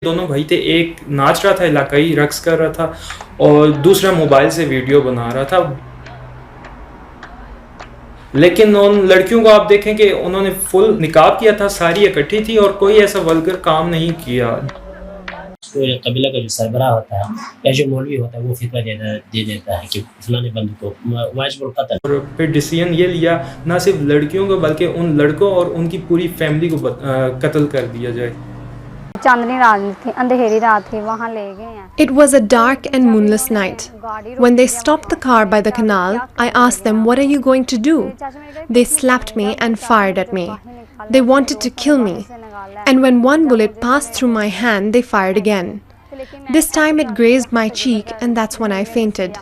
दोनों भाई थे, एक नाच रहा था, इलाकाई रक्स कर रहा था और दूसरा मोबाइल से वीडियो बना रहा था। लेकिन उन लड़कियों को आप देखें कि उन्होंने फुल निकाब किया था, सारी इकट्ठी थी और कोई ऐसा वल्गर काम नहीं किया। तो कबीला का जो सरबराह होता है या जो मौलवी होता है वो फितवा दे देता है कि फलाने बंदे को वाजिबुल कत्ल। और फिर डिसीजन ये लिया ना सिर्फ लड़कियों को बल्कि उन लड़कों और उनकी पूरी फैमिली को कत्ल कर दिया जाए। चांदनी रात थी, अंधेरी रात थी, वहाँ ले गए हैं। It was a dark and moonless night. When they stopped the car by the canal, I asked them, "What are you going to do?" They slapped me and fired at me. They wanted to kill me. And when one bullet passed through my hand, they fired again. This time it grazed my cheek, and that's when I fainted.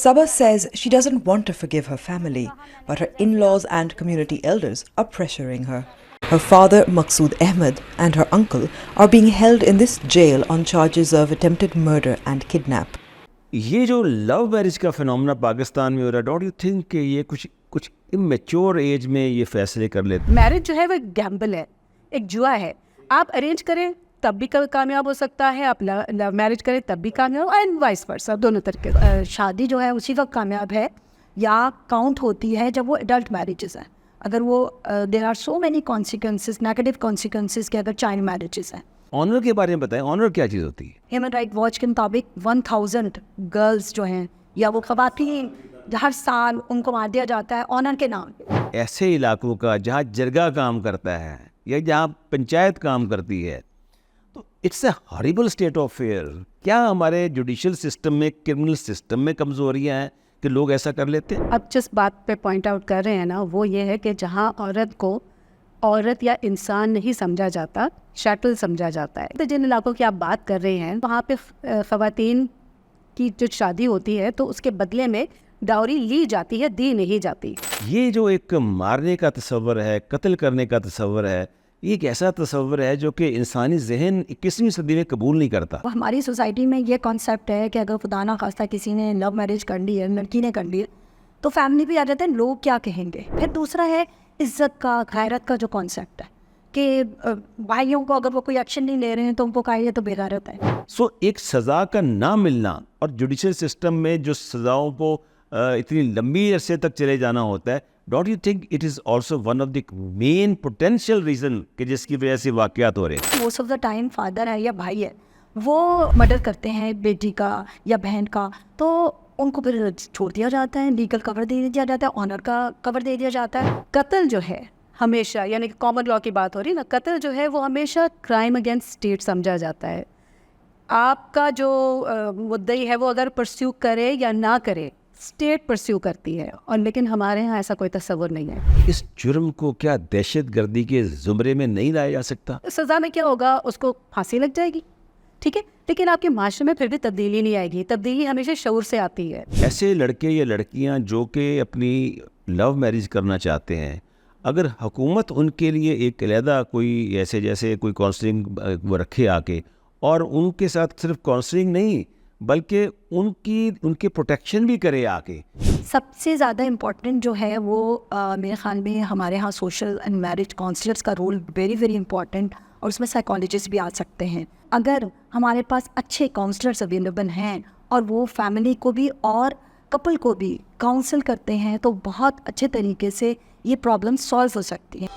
Sabah says she doesn't want to forgive her family, but her in-laws and community elders are pressuring her. Her father, Maqsood Ahmed, and her uncle are being held in this jail on charges of attempted murder and kidnap. ये जो love marriage का phenomena Pakistan में हो रहा है, don't you think कि ये कुछ इमेच्योर एज में ये फैसले कर लेते? मैरिज जो है वो एक गैम्बल है, एक जुआ है। आप अरेंज करें तब भी कामयाब हो सकता है, आप लव मैरिज करें तब भी कामयाब, एंड वाइस वर्सा, दोनों तरीके। शादी जो है उसी वक्त कामयाब है या काउंट होती है जब वो एडल्ट मैरिजेस हैं। अगर वो there are so many consequences, negative consequences के अगर चाइल्ड मैरिजेस हैं। ऑनर के बारे में बताएं, ऑनर क्या चीज़ होती है? ह्यूमन राइट वॉच के मुताबिक 1000 गर्ल्स जो हैं या वो ख़वातीन हर साल उनको मार दिया जाता है ऑनर के नाम पे। ऐसे इलाकों का जहाँ जरगा काम करता है या जहाँ पंचायत काम करती है, तो it's a horrible state of fair. क्या हमारे जुडिशल सिस्टम में, क्रिमिनल सिस्टम में कमज़ोरियाँ हैं कि लोग ऐसा कर लेते हैं? अब जिस बात पे पॉइंट आउट कर रहे हैं ना, वो ये है कि जहाँ औरत को औरत या इंसान नहीं समझा जाता, शैटल समझा जाता है। तो जिन इलाकों की आप बात कर रहे हैं वहाँ पे ख़वातीन की जो शादी होती है तो उसके बदले में डाउरी ली जाती है, दी नहीं जाती। ये जो एक मारने का तस्वर है, कत्ल करने का तस्वर है, ये एक ऐसा तस्वर है जो कि इंसानी जहन 21वीं सदी में कबूल नहीं करता। हमारी सोसाइटी में ये कॉन्सेप्ट है कि अगर खुदा ना खास्ता किसी ने लव मैरिज कर ली है, लड़की ने कर ली है, तो फैमिली भी आ जाते हैं, लोग क्या कहेंगे। फिर दूसरा है इज्जत का, गैरत का जो कॉन्सेप्ट है कि भाइयों को अगर वो कोई एक्शन नहीं ले रहे हैं तो उनको कहा तो बेगैरत है। सो एक सज़ा का ना मिलना और जुडिशल सिस्टम में जो सज़ाओं को इतनी लंबी अरसे तक चले जाना होता है, don't you think it is also one of the main potential reason कि जिसकी वजह से वाक़यात हो रहे हैं? Most of the time father है या भाई है, वो मर्डर करते हैं बेटी का या बहन का, तो उनको फिर छोड़ दिया जाता है, लीगल कवर दे दिया जाता है, ऑनर का कवर दे दिया जाता है। कत्ल जो है हमेशा, यानी कि कॉमन लॉ की बात हो रही है ना, कत्ल जो है वो हमेशा क्राइम अगेंस्ट स्टेट समझा जाता है। आपका जो मुद्दई है वो अगर परस्यू करे या ना करे, स्टेट परस्यू करती है, और लेकिन हमारे यहाँ ऐसा कोई तस्वर नहीं है। इस जुर्म को क्या दहशतगर्दी के ज़ुमरे में नहीं लाया जा सकता? सज़ा में क्या होगा, उसको फांसी लग जाएगी, ठीक है, लेकिन आपके माशरे में फिर भी तब्दीली नहीं आएगी। तब्दीली हमेशा शऊर से आती है। ऐसे लड़के या लड़कियां जो कि अपनी लव मैरिज करना चाहते हैं, अगर हुकूमत उनके लिए एक अलहदा कोई ऐसे जैसे कोई काउंसलिंग वो रखे आके, और उनके साथ सिर्फ काउंसलिंग नहीं बल्कि उनके प्रोटेक्शन भी करे आके। सबसे ज़्यादा इम्पॉर्टेंट जो है वो मेरे ख़्याल में हमारे यहाँ सोशल एंड मैरिज काउंसलर्स का रोल वेरी वेरी इंपॉर्टेंट, और उसमें साइकोलॉजिस्ट भी आ सकते हैं। अगर हमारे पास अच्छे काउंसलर्स अवेलेबल हैं और वो फैमिली को भी और कपल को भी काउंसल करते हैं तो बहुत अच्छे तरीके से ये प्रॉब्लम सॉल्व हो सकती है।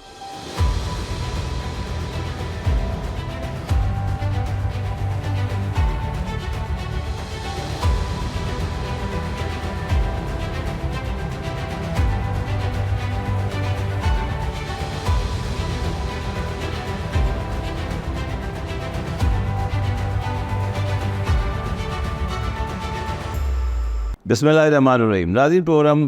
बिस्मिल्लाहिर्रहमानिर्रहीम। नाज़रीन, प्रोग्राम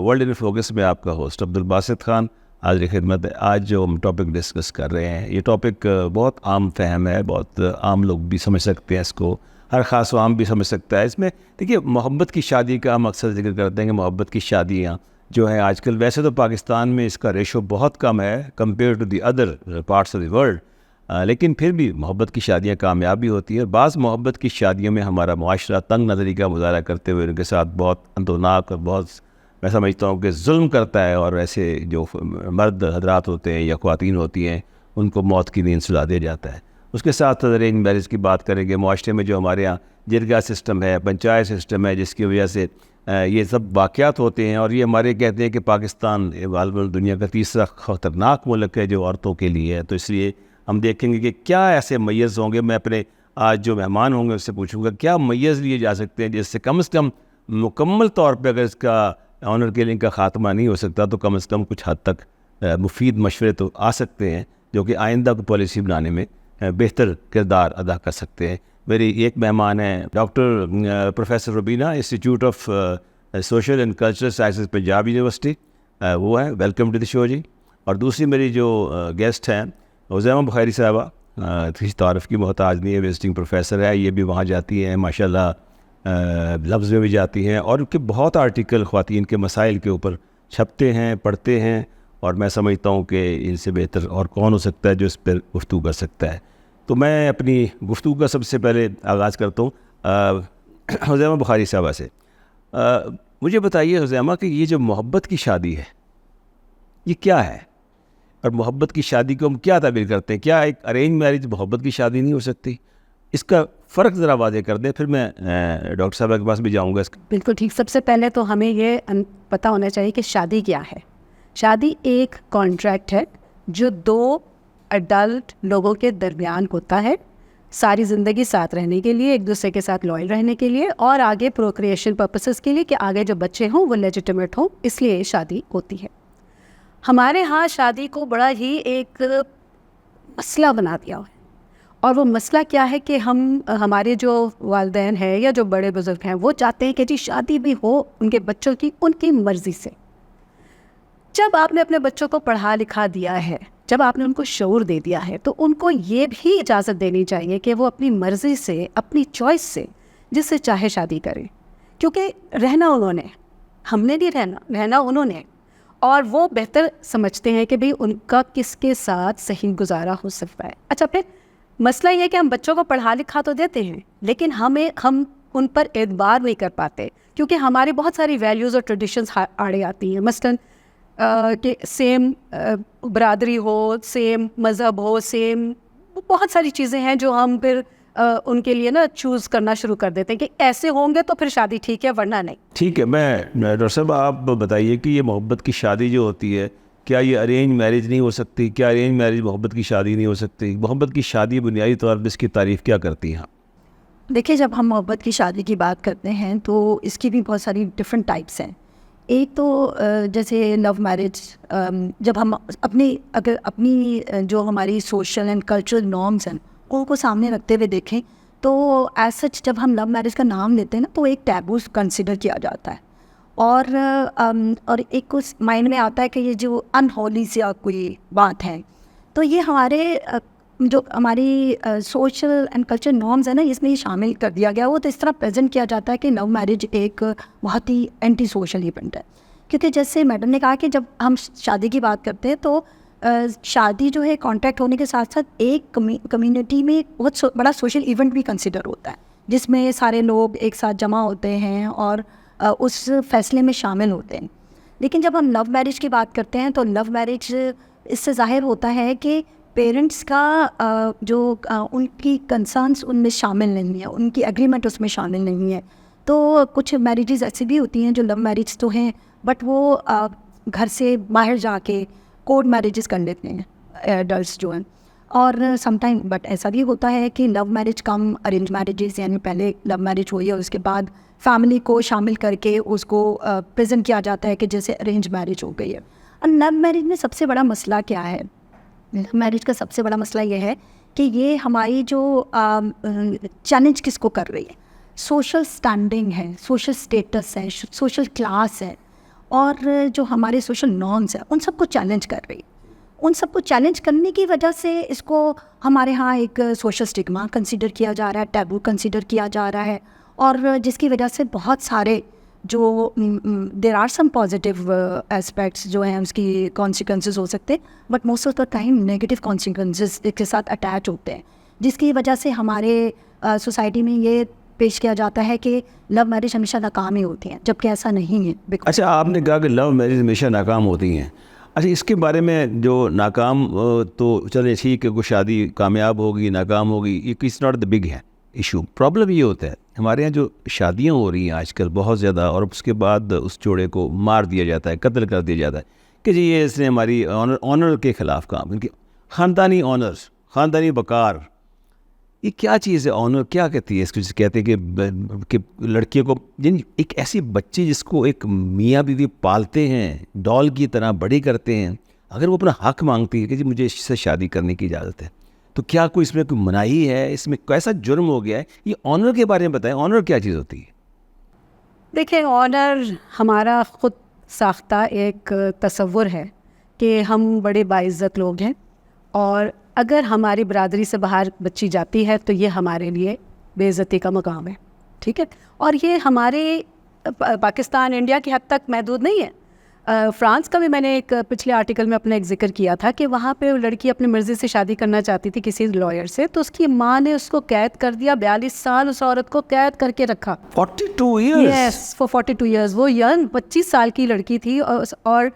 वर्ल्ड इन फोकस में आपका होस्ट अब्दुल बासित खान हाज़िर खिदमत है। आज जो हम टॉपिक डिस्कस कर रहे हैं, ये टॉपिक बहुत आम फहम है, बहुत आम लोग भी समझ सकते हैं इसको, हर ख़ास आम भी समझ सकता है। इसमें देखिए, मोहब्बत की शादी का हम अक्सर जिक्र करते हैं कि मोहब्बत की शादियाँ जो हैं आजकल, वैसे तो पाकिस्तान में इसका रेशो बहुत कम है compare to the other parts of the world, लेकिन फिर भी मोहब्बत की शादियाँ कामयाब भी होती हैं। बाज़ मोहब्बत की शादियों में हमारा मुआशरा तंग नज़री का मुज़ाहरा करते हुए उनके साथ बहुत अंतोनाक और बहुत, मैं समझता हूँ कि जुल्म करता है, और ऐसे जो मर्द हजरात होते हैं या ख़वातीन होती हैं उनको मौत की नींद सुला दिया जाता है। उसके साथ अरेंज मैरिज की बात करेंगे। माशरे में जो हमारे यहाँ जिरगा सिस्टम है, पंचायत सिस्टम है, जिसकी वजह से ये सब वाक़यात होते हैं। और ये हमारे कहते हैं कि पाकिस्तान वाल दुनिया का तीसरा ख़तरनाक मुल्क है जो औरतों के लिए है। तो इसलिए हम देखेंगे कि क्या ऐसे मैज़ होंगे। मैं अपने आज जो मेहमान होंगे उससे पूछूंगा क्या मैज़ लिए जा सकते हैं जिससे कम से कम मुकम्मल तौर पे अगर इसका ऑनर किलिंग का ख़ात्मा नहीं हो सकता तो कम से कम कुछ हद तक मुफीद मशवरे तो आ सकते हैं जो कि आइंदा को पॉलिसी बनाने में बेहतर किरदार अदा कर सकते हैं। मेरी एक मेहमान है doctor professor Rubina, institute of social and cultural sciences Punjab university, वो है। वेलकम टू द शो जी। और दूसरी मेरी जो गेस्ट हैं हुज़ैमा बुखारी साहबा, किसी तारफ़ की मोहताज नहीं है, विजिटिंग प्रोफेसर है। ये भी वहाँ जाती हैं माशाल्लाह, लफ्ज़ में भी जाती हैं और उनके बहुत आर्टिकल ख़वातीन के मसाइल के ऊपर छपते हैं, पढ़ते हैं। और मैं समझता हूँ कि इनसे बेहतर और कौन हो सकता है जो इस पर गुफ्तगू कर सकता है। तो मैं अपनी गुफ्तगू का सबसे पहले आगाज़ करता हूँ हुज़ैमा बुखारी साहबा से। मुझे बताइए हुज़ैमा कि ये जो मोहब्बत की शादी है ये क्या है, और मोहब्बत की शादी को हम क्या ताबीर करते हैं? क्या एक अरेंज मैरिज मोहब्बत की शादी नहीं हो सकती? इसका फ़र्क ज़रा वाज़ेह कर दें, फिर मैं डॉक्टर साहब के पास भी जाऊँगा। बिल्कुल ठीक। सबसे पहले तो हमें ये पता होना चाहिए कि शादी क्या है। शादी एक कॉन्ट्रैक्ट है जो दो अडल्ट लोगों के दरमियान होता है, सारी ज़िंदगी साथ रहने के लिए, एक दूसरे के साथ लॉयल रहने के लिए और आगे प्रोक्रिएशन पर्पसेस के लिए कि आगे जो बच्चे हों वो लेजिटिमेट हों, इसलिए ये शादी होती है। हमारे यहाँ शादी को बड़ा ही एक मसला बना दिया है, और वो मसला क्या है कि हमारे जो वालिदैन हैं या जो बड़े बुज़ुर्ग हैं वो चाहते हैं कि जी शादी भी हो उनके बच्चों की उनकी मर्ज़ी से। जब आपने अपने बच्चों को पढ़ा लिखा दिया है, जब आपने उनको शऊर दे दिया है, तो उनको ये भी इजाज़त देनी चाहिए कि वो अपनी मर्ज़ी से, अपनी चॉइस से जिससे चाहे शादी करें, क्योंकि रहना उन्होंने, हमने नहीं रहना उन्होंने, और वो बेहतर समझते हैं कि भाई उनका किसके साथ सही गुजारा हो सकता है। अच्छा, फिर मसला ये है कि हम बच्चों को पढ़ा लिखा तो देते हैं लेकिन हम उन पर एतबार नहीं कर पाते, क्योंकि हमारी बहुत सारी वैल्यूज़ और ट्रेडिशंस आड़े आती हैं। मसलन कि सेम बरादरी हो, सेम मज़हब हो, सेम बहुत सारी चीज़ें हैं जो हम फिर उनके लिए ना चूज़ करना शुरू कर देते हैं कि ऐसे होंगे तो फिर शादी ठीक है वरना नहीं। ठीक है, मैं डॉक्टर साहब आप बताइए कि ये मोहब्बत की शादी जो होती है क्या ये अरेंज मैरिज नहीं हो सकती? क्या अरेंज मैरिज मोहब्बत की शादी नहीं हो सकती? मोहब्बत की शादी बुनियादी तौर पर इसकी तारीफ़ क्या करती हैं? देखिए, जब हम मोहब्बत की शादी की बात करते हैं तो इसकी भी बहुत सारी डिफरेंट टाइप्स हैं। एक तो जैसे लव मैरिज, जब हम अपनी जो हमारी सोशल एंड कल्चरल नॉर्म्स हैं उनको सामने रखते हुए देखें तो एज सच जब हम लव मैरिज का नाम लेते हैं ना तो एक टैबू कंसिडर किया जाता है, और एक उस माइंड में आता है कि ये जो अनहोली सी कोई बात है। तो ये जो हमारी सोशल एंड कल्चर नॉर्म्स है ना, इसमें ये शामिल कर दिया गया। वो तो इस तरह प्रेजेंट किया जाता है कि लव मैरिज एक बहुत ही एंटी सोशल इवेंट है, क्योंकि जैसे मैडम ने कहा कि जब हम शादी की बात करते हैं तो शादी जो है कॉन्ट्रैक्ट होने के साथ साथ एक कम्युनिटी में बहुत बड़ा सोशल इवेंट भी कंसिडर होता है, जिसमें सारे लोग एक साथ जमा होते हैं और उस फैसले में शामिल होते हैं। लेकिन जब हम लव मैरिज की बात करते हैं तो लव मैरिज इससे ज़ाहिर होता है कि पेरेंट्स का उनकी कंसर्न्स उनमें शामिल नहीं है, उनकी एग्रीमेंट उसमें शामिल नहीं है। तो कुछ मैरिजेस ऐसी भी होती हैं जो लव मैरिज तो हैं बट वो घर से बाहर जाके कोर्ट मैरिजेस कर लेते हैं एडल्ट्स जो हैं, और समटाइम बट ऐसा भी होता है कि लव मैरिज कम अरेंज मैरिजेस, यानी पहले लव मैरिज हुई है उसके बाद फैमिली को शामिल करके उसको प्रेजेंट किया जाता है कि जैसे अरेंज मैरिज हो गई है। और लव मैरिज में सबसे बड़ा मसला क्या है? लव मैरिज का सबसे बड़ा मसला ये है कि ये हमारी जो चैलेंज किसको कर रही है, सोशल स्टैंडिंग है, सोशल स्टेटस है, सोशल क्लास है, और जो हमारे सोशल नॉर्म्स हैं उन सबको चैलेंज कर रही है। उन सबको चैलेंज करने की वजह से इसको हमारे यहाँ एक सोशल स्टिग्मा कंसीडर किया जा रहा है, टैबू कंसीडर किया जा रहा है, और जिसकी वजह से बहुत सारे जो there are some positive aspects जो हैं उसकी कॉन्सिक्वेंसेस हो सकते हैं, but most of the time negative consequences के साथ अटैच होते हैं, जिसकी वजह से हमारे सोसाइटी में ये पेश किया जाता है कि लव मैरिज हमेशा नाकाम ही होती हैं, जबकि ऐसा नहीं है। अच्छा, आपने कहा कि लव मैरिज हमेशा नाकाम होती हैं। अच्छा, इसके बारे में जो नाकाम तो चले ठीक है, कोई शादी कामयाब होगी नाकाम होगी, ये इट्स नॉट द बिग है इशू। प्रॉब्लम ये होता है हमारे यहाँ जो शादियाँ हो रही हैं आजकल बहुत ज़्यादा, और उसके बाद उस जोड़े को मार दिया जाता है, कत्ल कर दिया जाता है कि जी ये इसने हमारी ऑनर के ख़िलाफ़ काम, इनकी ख़ानदानी ऑनर्स, ख़ानदानी बकार, ये क्या चीज़ है? ऑनर क्या कहती है इसको? जिसे कहते हैं कि लड़कियों को, जिन एक ऐसी बच्ची जिसको एक मियाँ बीवी पालते हैं, डॉल की तरह बड़ी करते हैं, अगर वो अपना हक मांगती है कि जी मुझे इससे शादी करने की इजाज़त है, तो क्या कोई इसमें कोई मनाही है? इसमें कैसा जुर्म हो गया है? ये ऑनर के बारे में बताएं, ऑनर क्या चीज़ होती है? देखिए, ऑनर हमारा ख़ुद साख्ता एक तसव्वुर है कि हम बड़े बाइज़्ज़त लोग हैं, और अगर हमारी बरादरी से बाहर बच्ची जाती है तो ये हमारे लिए बेइज्जती का मकाम है, ठीक है। और ये हमारे पाकिस्तान इंडिया की हद तक महदूद नहीं है। फ़्रांस का भी मैंने एक पिछले आर्टिकल में अपना एक जिक्र किया था कि वहाँ पे लड़की अपनी मर्ज़ी से शादी करना चाहती थी किसी लॉयर से, तो उसकी माँ ने उसको कैद कर दिया, 42 साल उस औरत को कैद करके रखा। 42 ईयर्स? Yes, for 42 years. वो यंग 25 साल की लड़की थी, और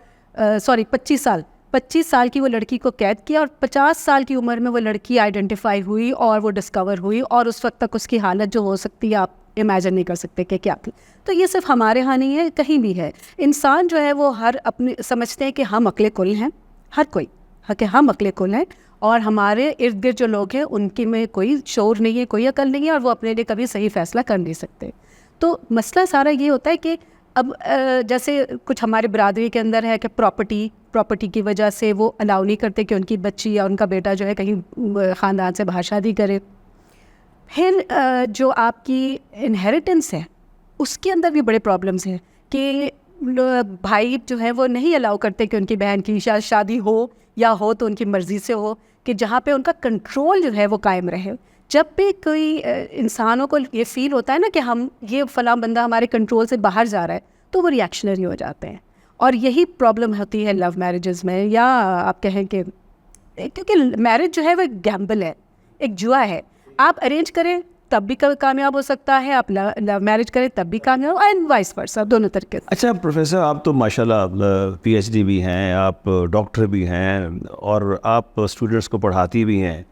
25 साल की वो लड़की को कैद किया, और 50 साल की उम्र में वो लड़की आइडेंटिफाई हुई और वो डिस्कवर हुई, और उस वक्त तक उसकी हालत जो हो सकती है आप इमेजिन नहीं कर सकते कि क्या थी। तो ये सिर्फ हमारे यहाँ नहीं है, कहीं भी है। इंसान जो है वो हर अपने समझते हैं कि हम अक्ले कुल हैं, हर कोई कि हम अक्ले कुल हैं, और हमारे इर्द गिर्द जो लोग हैं उनके में कोई शौर नहीं है, कोई अकल नहीं है, और वो अपने लिए कभी सही फैसला कर नहीं सकते। तो मसला सारा ये होता है कि अब जैसे कुछ हमारे बरादरी के अंदर है कि प्रॉपर्टी की वजह से वो अलाउ नहीं करते कि उनकी बच्ची या उनका बेटा जो है कहीं ख़ानदान से बाहर शादी करे। फिर जो आपकी इनहेरिटेंस है उसके अंदर भी बड़े प्रॉब्लम्स हैं कि भाई जो है वो नहीं अलाउ करते कि उनकी बहन की शादी हो, या हो तो उनकी मर्ज़ी से हो, कि जहाँ पे उनका कंट्रोल जो है वो कायम रहे। जब भी कोई इंसानों को ये फ़ील होता है ना कि हम ये फ़लाँ बंदा हमारे कंट्रोल से बाहर जा रहा है, तो वो रिएक्शनरी हो जाते हैं। और यही प्रॉब्लम होती है लव मैरिजेज़ में, या आप कहें कि क्योंकि मैरिज जो है वो गैम्बल है, एक जुआ है। आप अरेंज करें तब भी कामयाब हो सकता है, आप लव मैरिज करें तब भी कामयाब, एंड वाइस वर्सा, दोनों तरीके। अच्छा प्रोफेसर, आप तो माशाल्लाह PhD भी हैं, आप डॉक्टर भी हैं, और आप स्टूडेंट्स को पढ़ाती भी हैं।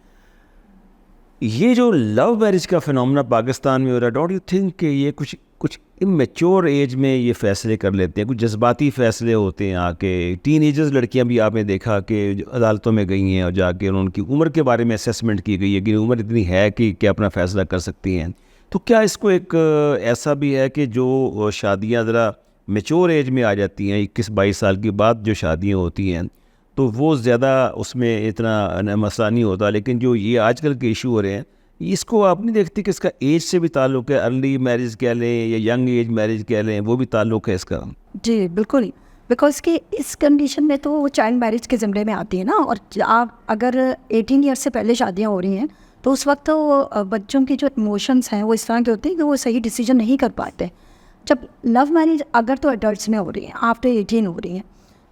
ये जो लव मैरिज का फिनोमेना पाकिस्तान में हो रहा है, डोंट यू थिंक कि ये कुछ इमेच्योर एज में ये फ़ैसले कर लेते हैं, कुछ जज्बाती फ़ैसले होते हैं आके? टीनेजर्स लड़कियां भी आपने देखा कि अदालतों में गई हैं और जाके उनकी उम्र के बारे में असेसमेंट की गई है कि उम्र इतनी है कि क्या अपना फ़ैसला कर सकती हैं। तो क्या इसको एक ऐसा भी है कि जो शादियाँ ज़रा मेच्योर एज में आ जाती हैं, 21-22 साल की बाद जो शादियाँ होती हैं, तो वो ज़्यादा उसमें इतना मसला नहीं होता, लेकिन जो ये आजकल के इशू हो रहे हैं, इसको आप नहीं देखते कि इसका एज से भी ताल्लुक़ है? अर्ली मैरिज कह लें या यंग एज मैरिज कह लें, वो भी ताल्लुक़ है इसका? जी बिल्कुल, बिकॉज कि इस कंडीशन में तो वो चाइल्ड मैरिज के ज़िम्मे में आती है ना। और आप अगर 18 ईयर्स से पहले शादियाँ हो रही हैं तो उस वक्त तो बच्चों की जो इमोशंस हैं वो इस तरह के होते हैं कि वो सही डिसीजन नहीं कर पाते। जब लव मैरिज अगर तो एडल्ट्स में हो रही है, आफ्टर 18 हो रही हैं,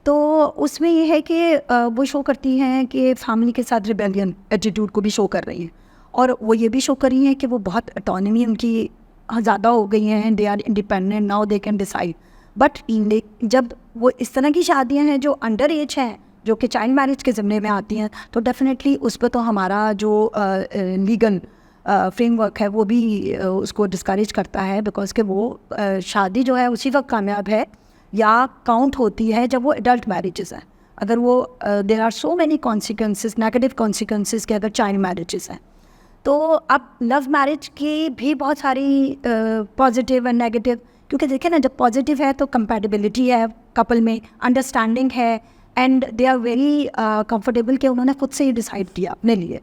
तो उसमें ये है कि वो शो करती हैं कि फैमिली के साथ रिबेलियन एटीट्यूड को भी शो कर रही हैं, और वो ये भी शो कर रही हैं कि वो बहुत ऑटोनॉमी उनकी ज़्यादा हो गई हैं, they are independent now, they can decide. But जब वो इस तरह की शादियां हैं जो अंडर एज हैं, जो कि चाइल्ड मैरिज के ज़िम्मे में आती हैं, तो डेफिनेटली उस पर तो हमारा जो लीगल फ्रेमवर्क है वो भी उसको डिस्करेज करता है, बिकॉज कि वो शादी जो है उसी वक्त कामयाब है या काउंट होती है जब वो एडल्ट मैरिजेस हैं। अगर वो there are so many consequences, negative consequences के अगर चाइल्ड मैरिजेस हैं। तो अब लव मैरिज की भी बहुत सारी पॉजिटिव एंड नेगेटिव, क्योंकि देखिए ना, जब पॉजिटिव है तो कंपैटिबिलिटी है कपल में, अंडरस्टैंडिंग है, and they are very comfortable कि उन्होंने खुद से ही डिसाइड किया अपने लिए।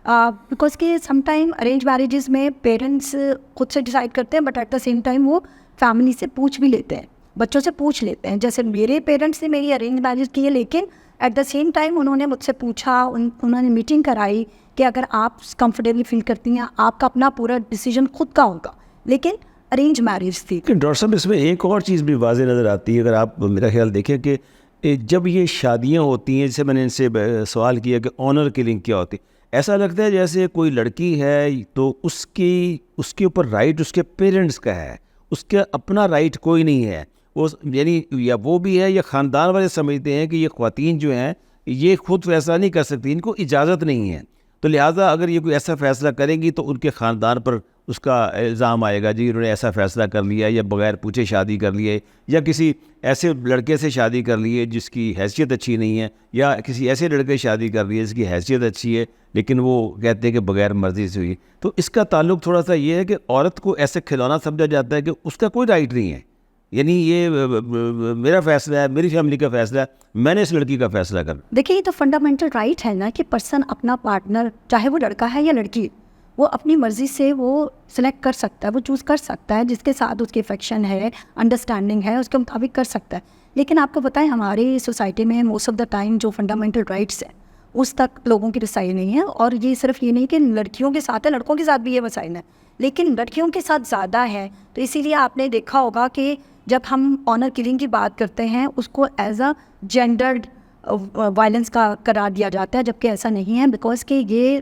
बिकॉज कि समटाइम अरेंज मैरिजेस में पेरेंट्स खुद से डिसाइड करते हैं, but at the same time वो फैमिली से पूछ भी लेते हैं, बच्चों से पूछ लेते हैं। जैसे मेरे पेरेंट्स ने मेरी अरेंज मैरिज की है, लेकिन एट द सेम टाइम उन्होंने मुझसे पूछा, उन्होंने मीटिंग कराई कि अगर आप कंफर्टेबल फील करती हैं, आपका अपना पूरा डिसीजन खुद का होगा, लेकिन अरेंज मैरिज थी। डॉक्टर साहब, इसमें एक और चीज़ भी वाज़ेह नज़र आती है, अगर आप मेरा ख्याल देखें कि जब ये शादियाँ होती हैं, जैसे मैंने इनसे सवाल किया कि ऑनर किलिंग क्या होती है, ऐसा लगता है जैसे कोई लड़की है तो उसके ऊपर राइट उसके पेरेंट्स का है, उसका अपना राइट कोई नहीं है। वो यानी या वो भी है या ख़ानदान वाले समझते हैं कि ये ख़वातीन जो हैं ये खुद फैसला नहीं कर सकती, इनको इजाज़त नहीं है, तो लिहाजा अगर ये कोई ऐसा फ़ैसला करेंगी तो उनके ख़ानदान पर उसका इल्ज़ाम आएगा, जी इन्होंने ऐसा फ़ैसला कर लिया या बग़ैर पूछे शादी कर लिए या किसी ऐसे लड़के से शादी कर लिए जिसकी हैसियत अच्छी नहीं है, या किसी ऐसे लड़के से शादी कर ली है जिसकी हैसियत अच्छी है लेकिन वो कहते हैं कि बग़ैर मर्ज़ी से हुई। तो इसका ताल्लुक़ थोड़ा सा ये है कि औरत को ऐसे खिलौना समझा जाता है कि उसका कोई राइट नहीं है, यानी ये मेरा फ़ैसला है, मेरी फैमिली का फ़ैसला है, मैंने इस लड़की का फ़ैसला करना। देखिए, ये तो फंडामेंटल राइट है ना कि पर्सन अपना पार्टनर, चाहे वो लड़का है या लड़की, वो अपनी मर्ज़ी से वो सिलेक्ट कर सकता है, वो चूज़ कर सकता है, जिसके साथ उसकी अफेक्शन है, अंडरस्टैंडिंग है, उसके मुताबिक कर सकता है। लेकिन आपको पता है हमारी सोसाइटी में मोस्ट ऑफ द टाइम जो फंडामेंटल राइट्स हैं उस तक लोगों की रसाई नहीं है। और ये सिर्फ ये नहीं कि लड़कियों के साथ है, लड़कों के साथ भी ये मसाइल है, लेकिन लड़कियों के साथ ज़्यादा है। तो इसीलिए आपने देखा होगा कि जब हम ऑनर किलिंग की बात करते हैं उसको एज अ जेंडर्ड वायलेंस का करार दिया जाता है, जबकि ऐसा नहीं है। बिकॉज कि ये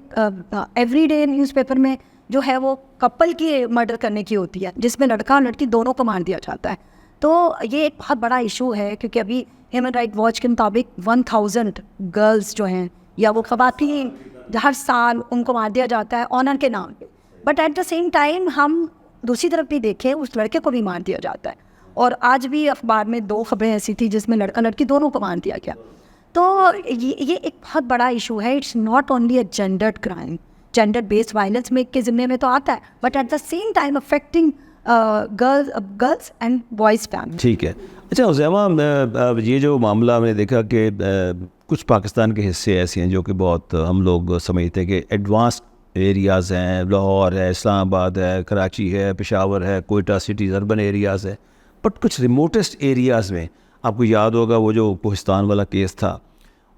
एवरीडे न्यूज़पेपर में जो है वो कपल की मर्डर करने की होती है, जिसमें लड़का और लड़की दोनों को मार दिया जाता है। तो ये एक बहुत बड़ा इशू है, क्योंकि अभी ह्यूमन राइट वॉच के मुताबिक 1000 गर्ल्स जो हैं या वो ख़वातीन हर साल उनको मार दिया जाता है ऑनर के नाम पे। But at the same time हम दूसरी तरफ भी देखें, उस लड़के को भी मार दिया जाता है। और आज भी अखबार में 2 खबरें ऐसी थी जिसमें लड़का लड़की दोनों को मार दिया गया। तो ये एक बहुत बड़ा इशू है। It's not only a gendered crime, gender based violence में के ज़िम्मे में तो आता है, but at the same time affecting girls and boys family. ठीक है। अच्छा उज़ैमा, ये जो मामला मैंने देखा कि कुछ पाकिस्तान के हिस्से ऐसे हैं जो कि बहुत हम लोग समझते हैं कि एडवांस्ड एरियाज़ हैं, लाहौर है, इस्लामाबाद है, कराची है, पेशावर है, कोयटा सिटीज़ अर्बन एरियाज़ है, बट कुछ रिमोटेस्ट एरियाज़ में आपको याद होगा वो जो कोहिस्तान वाला केस था,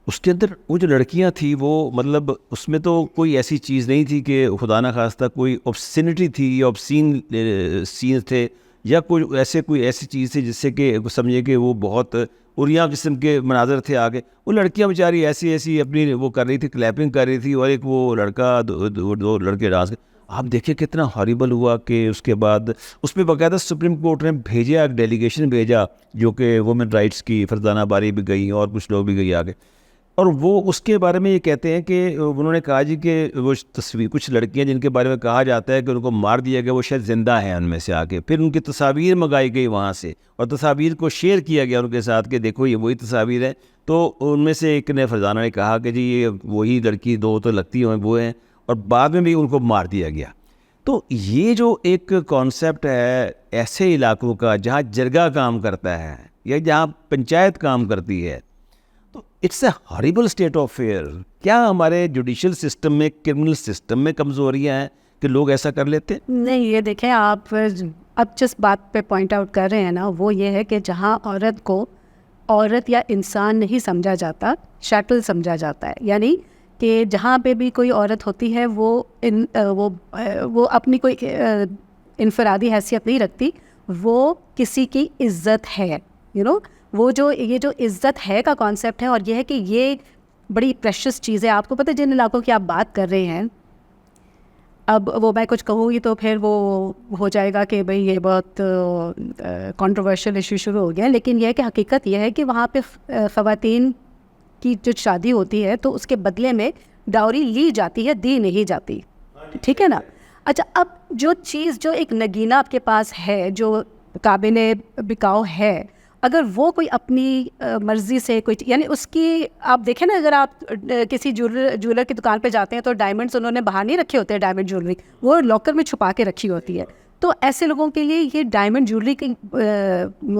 उसके अंदर वो जो लड़कियां थी वो मतलब उसमें तो कोई ऐसी चीज़ नहीं थी कि खुदा ना खास्ता कोई ऑब्ससिनिटी थी या ऑब्सीन सीन थे या कोई ऐसी चीज़ थी जिससे कि समझे कि वो बहुत उरिया किस्म के मनाजर थे आगे। वो लड़कियां बेचारी ऐसी अपनी वो कर रही थी, क्लैपिंग कर रही थी, और एक वो लड़का दो लड़के डांस। आप देखिए कितना हॉरिबल हुआ कि उसके बाद उस पर बाकायदा सुप्रीम कोर्ट ने भेजा, एक डेलीगेशन भेजा जो कि वुमेन राइट्स की फरजाना बारी भी गई और कुछ लोग भी गई आगे, और वो उसके बारे में ये कहते हैं कि उन्होंने कहा जी कि वो तस्वीर कुछ लड़कियां जिनके बारे में कहा जाता है कि उनको मार दिया गया वो शायद ज़िंदा हैं उनमें से आके, फिर उनकी तस्वीर मंगाई गई वहाँ से और तस्वीर को शेयर किया गया उनके साथ कि देखो ये वही तस्वीर है। तो उनमें से एक ने फरजाना ने कहा कि जी ये वही लड़की 2 तो लगती हैं वो हैं, और बाद में भी उनको मार दिया गया। तो ये जो एक कॉन्सेप्ट है ऐसे इलाकों का जहाँ जरगा काम करता है या जहाँ पंचायत काम करती है, तो it's a horrible state of fair. क्या हमारे जुडिशल सिस्टम में, क्रिमिनल सिस्टम में कमज़ोरियाँ हैं कि लोग ऐसा कर लेते हैं? नहीं, ये देखें आप अब जिस बात पे पॉइंट आउट कर रहे हैं ना, वो ये है कि जहाँ औरत को औरत या इंसान नहीं समझा जाता, शैटल समझा जाता है। यानी कि जहाँ पे भी कोई औरत होती है वो अपनी कोई इनफरादी हैसियत नहीं रखती, वो किसी की इज़्ज़त है। वो जो ये जो इज़्ज़त है का कॉन्सेप्ट है, और ये है कि ये बड़ी प्रेशियस चीज़ है। आपको पता है जिन इलाकों की आप बात कर रहे हैं, अब वो मैं कुछ कहूँगी तो फिर वो हो जाएगा कि भाई ये बहुत कंट्रोवर्शियल इशू शुरू हो गया, लेकिन यह है कि हकीकत यह है कि वहाँ पे ख़वातीन की जो शादी होती है तो उसके बदले में डाउरी ली जाती है, दी नहीं जाती। ठीक है ना? अच्छा, अब जो चीज़ जो एक नगीना आपके पास है जो काबिले बिकाऊ है, अगर वो कोई अपनी मर्ज़ी से कोई यानी उसकी आप देखें ना, अगर आप किसी ज्वेलर की दुकान पे जाते हैं तो डायमंड्स उन्होंने बाहर नहीं रखे होते हैं, डायमंड ज्वेलरी वो लॉकर में छुपा के रखी होती है। तो ऐसे लोगों के लिए ये डायमंड ज्वेलरी के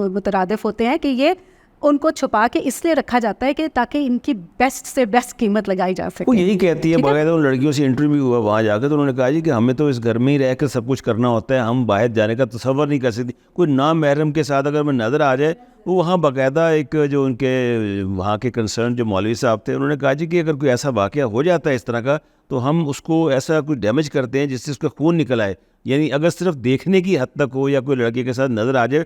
मुतरादिफ होते हैं कि ये उनको छुपा के इसलिए रखा जाता है कि ताकि इनकी बेस्ट से बेस्ट कीमत लगाई जा सके। वो यही कहती है, बाकायदा उन लड़कियों से इंटरव्यू हुआ वहाँ जाकर, तो उन्होंने कहा जी कि हमें तो इस घर में ही रह कर सब कुछ करना होता है, हम बाहर जाने का तसव्वुर नहीं कर सकती। कोई नाम महरम के साथ अगर मैं नज़र आ जाए, वो वहाँ बाकायदा एक जो उनके वहाँ के कंसर्न जो मौलवी साहब थे, उन्होंने कहा जी कि अगर कोई ऐसा वाक़या हो जाता है इस तरह का, तो हम उसको ऐसा कुछ डैमेज करते हैं जिससे उसका खून निकल आए। यानी अगर सिर्फ देखने की हद तक हो या कोई लड़के के साथ नज़र आ जाए,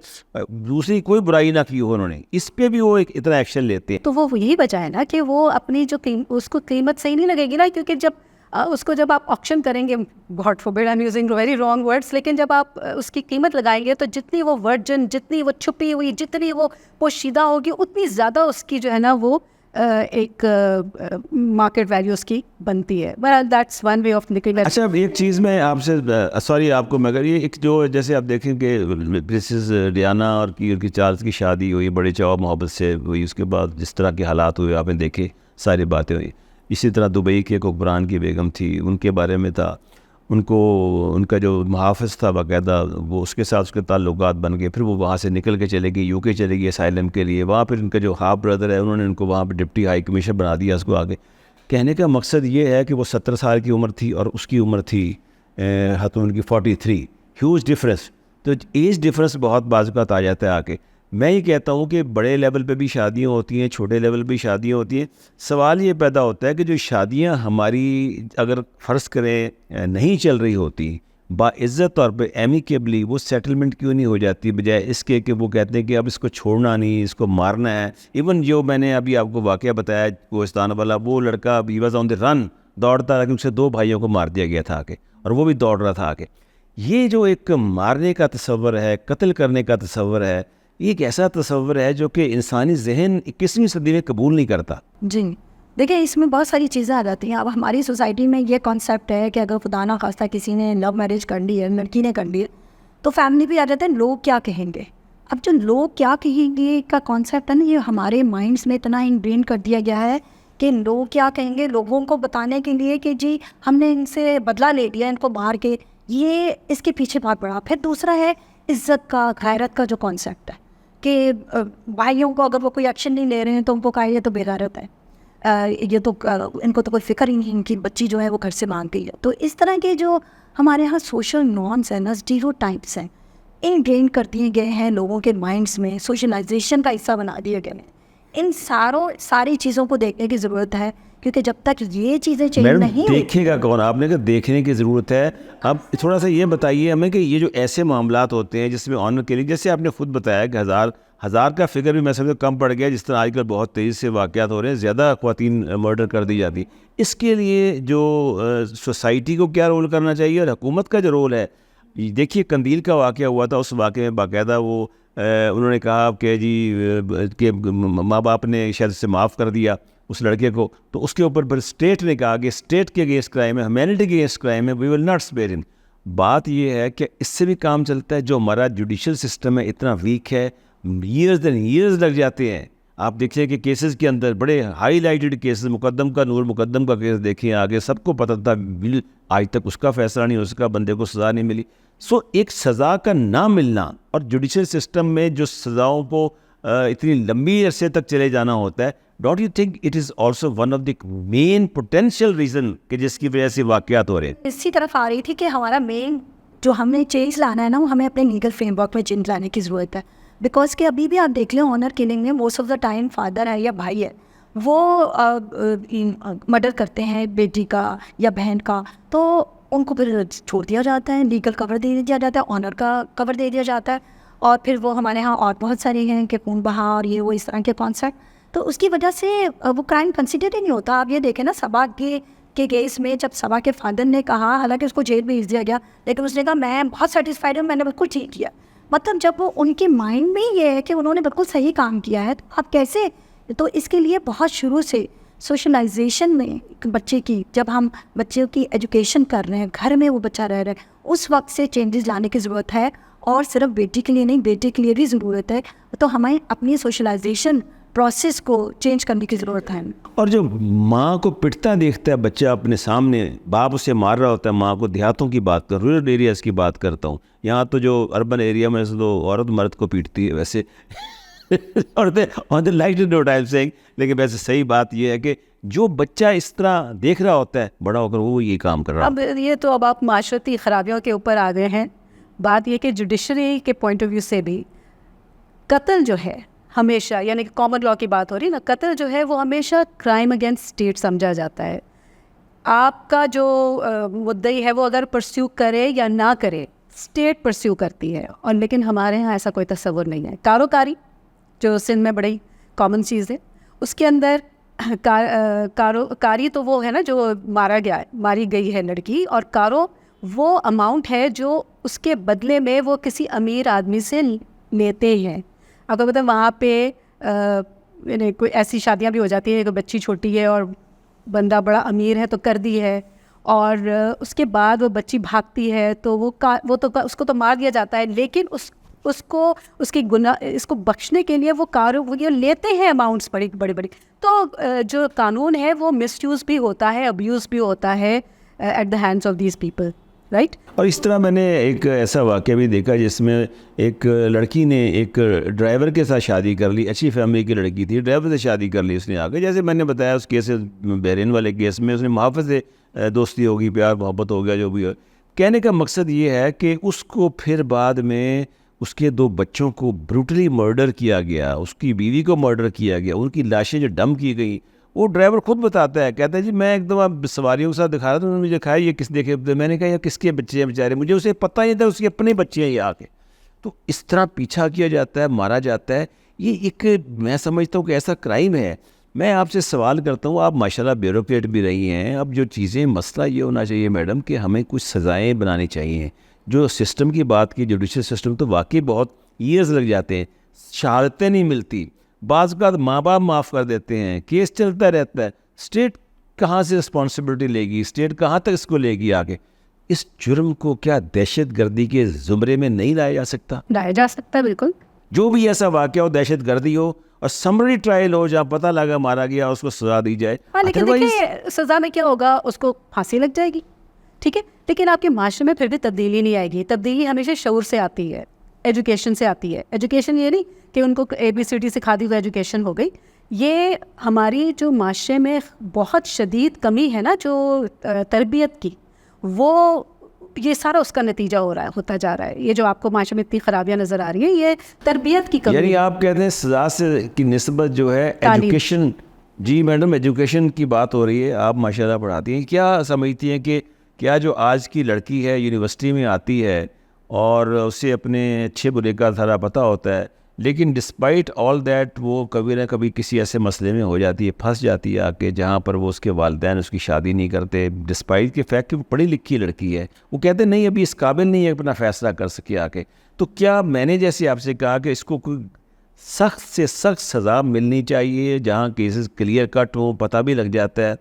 दूसरी कोई बुराई ना की हो उन्होंने, इस पे भी वो एक इतना एक्शन लेते हैं। तो वो यही वजह है ना कि वो अपनी जो उसको कीमत सही नहीं लगेगी ना, क्योंकि जब उसको जब आप ऑक्शन करेंगे, God forbid I am using very wrong words, लेकिन जब आप उसकी कीमत लगाएंगे तो जितनी वो वर्जन, जितनी वो छुपी हुई, जितनी वो पोशीदा होगी, उतनी ज़्यादा उसकी जो है ना वो एक मार्केट वैल्यू उसकी बनती है। But that's one way of निकलिंग। अच्छा, अब एक चीज़ मैं आपसे सॉरी आपको, मगर ये एक जो जैसे आप देखें कि प्रिंसेस डियाना और की चार्ल्स की शादी हुई बड़े चाव मोहब्बत से हुई, उसके बाद जिस तरह के हालात हुए आपने देखे, सारी बातें हुई। इसी तरह दुबई के एक हुक्मरान की बेगम थी, उनके बारे में था, उनको उनका जो मुहाफ़िज़ था बाकायदा, वो उसके साथ उसके ताल्लुकात बन गए। फिर वो वहाँ से निकल के चले गई, यूके चले गई असाइलम के लिए। वहाँ फिर उनका जो हाफ ब्रदर है, उन्होंने उनको वहाँ पर डिप्टी हाई कमिश्नर बना दिया उसको आगे। कहने का मकसद ये है कि वो 17 साल की उम्र थी और उसकी उम्र थी हतून की 43, ह्यूज डिफरेंस। तो एज डिफरेंस बहुत बाज़ात आ जाता है आके। मैं ये कहता हूँ कि बड़े लेवल पे भी शादियाँ होती हैं, छोटे लेवल पे भी शादियाँ होती हैं। सवाल ये पैदा होता है कि जो शादियाँ हमारी अगर फ़र्ज़ करें नहीं चल रही होती, बाइज़्ज़त तौर पे एमिकेबली, वो सेटलमेंट क्यों नहीं हो जाती, बजाय इसके कि वो कहते हैं कि अब इसको छोड़ना नहीं, इसको मारना है। इवन जो मैंने अभी आपको वाक़या बताया कोहिस्तान वाला, वो लड़का he was on the run, दौड़ता रहा, क्योंकि उसे 2 भाइयों को मार दिया गया था आके, और वो भी दौड़ रहा था आके। ये जो एक मारने का तसव्वुर है, कत्ल करने का तसव्वुर है, ये एक ऐसा तसव्वुर है जो कि इंसानी जहन 21वीं सदी में कबूल नहीं करता। जी देखिए, इसमें बहुत सारी चीज़ें आ जाती हैं। अब हमारी सोसाइटी में ये कॉन्सेप्ट है कि अगर खुदा ना खास्ता किसी ने लव मैरिज कर ली है, लड़की ने कर ली है, तो फैमिली भी आ जाते हैं लोग क्या कहेंगे। अब जो लोग क्या कहेंगे का कॉन्सेप्ट है ना, ये हमारे माइंड्स में इतना इनग्रेन कर दिया गया है कि लोग क्या कहेंगे, लोगों को बताने के लिए कि जी हमने इनसे बदला ले लिया, इनको मार के, ये इसके पीछे भाग पड़ा। फिर दूसरा है इज़्ज़त का, गैरत का जो कॉन्सेप्ट है कि भाइयों को अगर वो कोई एक्शन नहीं ले रहे हैं तो उनको कहा ये तो बेगैरत है, ये तो इनको तो कोई फ़िक्र ही नहीं, इनकी बच्ची जो है वो घर से मांग गई है। तो इस तरह के जो हमारे यहाँ सोशल नॉर्म्स हैं ना, स्टीरियोटाइप्स हैं, इनग्रेन कर दिए गए हैं लोगों के माइंड्स में, सोशलाइजेशन का हिस्सा बना दिए गए हैं। इन सारी चीज़ों को देखने की ज़रूरत है, क्योंकि जब तक ये चीज़ें चेंज नहीं देखेगा कौन, आपने कहा देखने की ज़रूरत है। अब थोड़ा सा ये बताइए हमें कि ये जो ऐसे मामलात होते हैं जिसमें ऑनर किलिंग, जैसे आपने खुद बताया कि हज़ार का फिगर भी मैं समझता कम पड़ गया, जिस तरह आजकल बहुत तेज़ी से वाक़यात हो रहे हैं, ज़्यादा ख़वातीन मर्डर कर दी जाती। इसके लिए जो सोसाइटी को क्या रोल करना चाहिए और हुकूमत का जो रोल है। देखिए, कंदील का वाक़या हुआ था, उस वाक़े में बाकायदा वो उन्होंने कहा कि जी कि माँ बाप ने शायद से माफ़ कर दिया उस लड़के को, तो उसके ऊपर फिर स्टेट ने कहा कि स्टेट के अगेंस्ट क्राइम है, ह्यूमैनिटी के अगेंस्ट क्राइम है, we will not spare him. बात ये है कि इससे भी काम चलता है। जो हमारा जुडिशल सिस्टम है इतना वीक है, ईयर्स एंड ईयर्स लग जाते हैं। आप देखिए कि केसेस के अंदर बड़े हाईलाइटेड केसेस, मुकद्दम का नूर मुकद्दम का केस देखिए, आगे सबको पता था, आज तक उसका फैसला नहीं हो सका, बंदे को सज़ा नहीं मिली। सो एक सज़ा का ना मिलना और जुडिशल सिस्टम में जो सज़ाओं को इतनी लंबी अरसे तक चले जाना होता है, don't you think it is also one of the main potential reason कि जिसकी वजह से वाक़यात हो रहे हैं। इसी तरफ आ रही थी कि हमारा मेन जो हमने चेंज लाना है ना, वो हमें अपने लीगल फ्रेमवर्क में चेंज लाने की ज़रूरत है। बिकॉज कि अभी भी आप देख लें, ऑनर किलिंग में most of the time father है या भाई है, वो मर्डर करते हैं बेटी का या बहन का, तो उनको फिर छोड़ दिया जाता है, लीगल कवर दे दिया जाता है, ऑनर का कवर दे दिया जाता है। और फिर वो हमारे यहाँ और बहुत सारे हैं कि खून बहा और ये वो इस तरह के कॉन्सेप्ट, तो उसकी वजह से वो क्राइम कंसिडर ही नहीं होता। आप ये देखें ना, सबा के केस में जब सबा के फादर ने कहा, हालांकि उसको जेल भेज दिया गया, लेकिन उसने कहा मैं बहुत सेटिस्फाइड हूँ, मैंने बिल्कुल ठीक किया। मतलब जब वो उनके माइंड में ये है कि उन्होंने बिल्कुल सही काम किया है, तो आप कैसे, तो इसके लिए बहुत शुरू से सोशलाइजेशन में बच्चे की, जब हम बच्चों की एजुकेशन कर रहे हैं, घर में वो बच्चा रह रहा है, उस वक्त से चेंजेस लाने की ज़रूरत है। और सिर्फ बेटी के लिए नहीं, बेटे के लिए भी ज़रूरत है। तो हमें अपनी सोशलाइजेशन प्रोसेस को चेंज करने की ज़रूरत है। और जो माँ को पिटता देखता है बच्चा अपने सामने, बाप उसे मार रहा होता है माँ को, देहातों की बात कर, रूरल एरियाज़ की बात करता हूँ, यहाँ तो जो अर्बन एरिया में तो औरत मर्द को पीटती है वैसे और लाइक नो टाइम सेइंग, लेकिन वैसे सही बात यह है कि जो बच्चा इस तरह देख रहा होता है, बड़ा होकर वो ये काम कर रहा है। अब ये तो अब आप माशरती खराबियों के ऊपर आ गए हैं। बात ये कि जुडिशरी के पॉइंट ऑफ व्यू से भी कत्ल जो है हमेशा, यानी कि कॉमन लॉ की बात हो रही है ना, कत्ल जो है वो हमेशा क्राइम अगेंस्ट स्टेट समझा जाता है। आपका जो मुद्दई है वो अगर परस्यू करे या ना करे, स्टेट परस्यू करती है। और लेकिन हमारे यहाँ ऐसा कोई तस्वुर नहीं है। कारोकारी जो सिंध में बड़ी कॉमन चीज़ है, उसके अंदर कारी तो वो है ना जो मारी गई है लड़की, और कारो वो अमाउंट है जो उसके बदले में वो किसी अमीर आदमी से लेते हैं। अगर मतलब वहाँ पे कोई ऐसी शादियाँ भी हो जाती हैं, कोई बच्ची छोटी है और बंदा बड़ा अमीर है तो कर दी है, और उसके बाद वो बच्ची भागती है तो उसको तो मार दिया जाता है, लेकिन उसको उसकी इसको बख्शने के लिए वो ये लेते हैं अमाउंट्स बड़ी बड़ी। तो जो कानून है वो मिसयूज़ भी होता है, अब्यूज़ भी होता है at the hands of these people, right. और इस तरह मैंने एक ऐसा वाक़या भी देखा जिसमें एक लड़की ने एक ड्राइवर के साथ शादी कर ली, अच्छी फैमिली की लड़की थी, ड्राइवर से शादी कर ली उसने आगे। जैसे मैंने बताया उस केस बहरीन वाले केस में उसने मुहाफ़िज़ से दोस्ती होगी, प्यार मोहब्बत हो गया, जो भी हो। कहने का मकसद ये है कि उसको फिर बाद में उसके 2 बच्चों को ब्रूटली मर्डर किया गया, उसकी बीवी को मर्डर किया गया, उनकी लाशें जो डंप की गई। वो ड्राइवर खुद बताता है, कहता है जी मैं एकदम आप सवारियों के साथ दिखा रहा था, उन्होंने मुझे कहा ये किस देखे, मैंने कहा यार किसके बच्चे हैं बेचारे, मुझे उसे पता ही नहीं था उसके अपने बच्चे हैं ये आके। तो इस तरह पीछा किया जाता है, मारा जाता है। ये एक मैं समझता हूँ कि ऐसा क्राइम है। मैं आपसे सवाल करता हूँ, आप माशाल्लाह ब्यूरोक्रेट भी रही हैं, अब जो चीज़ें मसला ये होना चाहिए मैडम कि हमें कुछ सज़ाएँ बनानी चाहिए। जो सिस्टम की बात की, जुडिशल सिस्टम, तो वाकई बहुत ईयर्स लग जाते हैं, शहादतें नहीं मिलती, बाज़ का माँ बाप माफ़ कर देते हैं, केस चलता रहता है। स्टेट कहाँ से रिस्पॉन्सिबिलिटी लेगी, स्टेट कहाँ तक इसको लेगी आगे? इस जुर्म को क्या दहशतगर्दी के ज़ुमरे में नहीं लाया जा सकता? लाया जा सकता है, बिल्कुल। जो भी ऐसा वाक़या हो, दहशतगर्दी हो और समरी ट्रायल हो, जहाँ पता लगा मारा गया, उसको सज़ा दी जाए। हाँ, लेकिन देखिए सज़ा में क्या होगा, उसको फांसी लग जाएगी, ठीक है, लेकिन आपके माशरे में फिर भी तब्दीली नहीं आएगी। तब्दीली हमेशा शऊर से आती है, एजुकेशन से आती है। एजुकेशन ये नहीं कि उनको ABCD सिखा दी तो एजुकेशन हो गई। ये हमारी जो माशरे में बहुत शदीद कमी है ना, जो तरबियत की, वो ये सारा उसका नतीजा होता जा रहा है। ये जो आपको माशरे में इतनी खराबियाँ नज़र आ रही हैं, ये तरबियत की कमी। यानी आप कहते हैं सज़ा से की निस्बत जो है एजुकेशन। जी मैडम, एजुकेशन की बात हो रही है, आप माशाल्लाह पढ़ाती हैं। क्या समझती हैं कि क्या जो आज की लड़की है यूनिवर्सिटी में आती है और उसे अपने अच्छे बुरे का सारा पता होता है, लेकिन डिस्पाइट ऑल दैट वो कभी ना कभी किसी ऐसे मसले में हो जाती है, फंस जाती है आके, जहाँ पर वो उसके वालिदैन उसकी शादी नहीं करते, डिस्पाइट के फैक्ट कि वो पढ़ी लिखी लड़की है। वो कहते नहीं अभी इस काबिल नहीं है अपना फ़ैसला कर सके आके। तो क्या मैंने जैसे आपसे कहा कि इसको कोई सख्त से सख्त सज़ा मिलनी चाहिए, जहाँ केसेस क्लियर कट हो, पता भी लग जाता है,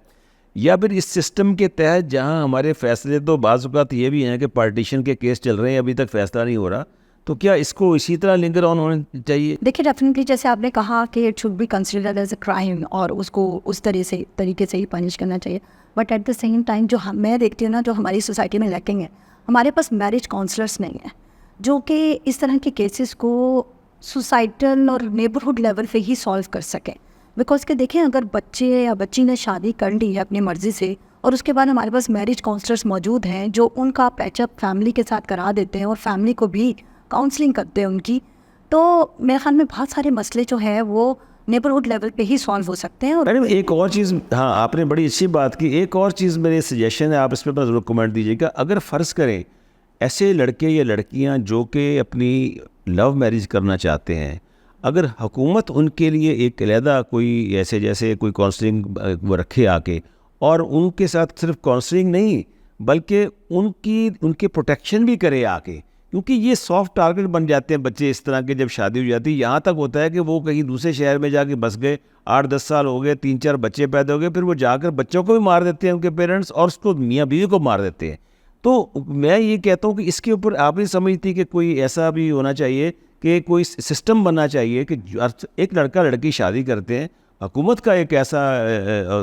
या फिर इस सिस्टम के तहत जहाँ हमारे फैसले तो बाज़ औक़ात ये भी हैं कि पार्टीशन के केस चल रहे हैं, अभी तक फ़ैसला नहीं हो रहा, तो क्या इसको इसी तरह लिंगर ऑन होना चाहिए? देखिए, डेफिनेटली जैसे आपने कहा कि it should be considered as a crime और उसको उस तरीके से ही पनिश करना चाहिए, but at the same time जो मैं देखती हूँ ना, जो हमारी सोसाइटी में लैकिंग है, हमारे पास मैरिज काउंसलर्स नहीं है जो कि इस तरह के केसेस को सोसाइटल और नेबरहुड लेवल पे ही सॉल्व कर सकें। बिकॉज के देखें, अगर बच्चे या बच्ची ने शादी कर ली है अपनी मर्ज़ी से और उसके बाद हमारे पास मैरिज काउंसलर्स मौजूद हैं जो उनका पैचअप फैमिली के साथ करा देते हैं और फैमिली को भी काउंसलिंग करते हैं उनकी, तो मेरे ख्याल में बहुत सारे मसले जो है वो नेबरहुड लेवल पे ही सॉल्व हो सकते हैं। और मैडम एक और चीज़, हाँ आपने बड़ी अच्छी बात की, एक और चीज़ मेरी सजेशन है, आप इस पर ज़रूर कमेंट दीजिएगा। अगर फ़र्ज़ करें ऐसे लड़के या लड़कियां जो कि अपनी लव मैरिज करना चाहते हैं, अगर हुकूमत उनके लिए एक अलहदा कोई ऐसे जैसे कोई काउंसलिंग वो रखे आके, और उनके साथ सिर्फ काउंसलिंग नहीं बल्कि उनके प्रोटेक्शन भी करे आके, क्योंकि ये सॉफ्ट टारगेट बन जाते हैं बच्चे इस तरह के जब शादी हो जाती है। यहाँ तक होता है कि वो कहीं दूसरे शहर में जाके बस गए, 8-10 साल हो गए, 3-4 बच्चे पैदा हो गए, फिर वो जाकर बच्चों को भी मार देते हैं उनके पेरेंट्स, और उसको मियाँ बीवी को मार देते हैं। तो मैं ये कहता हूँ कि इसके ऊपर आप नहीं समझती कि कोई ऐसा भी होना चाहिए कि कोई सिस्टम बनना चाहिए कि एक लड़का लड़की शादी करते हैं, हुकूमत का एक ऐसा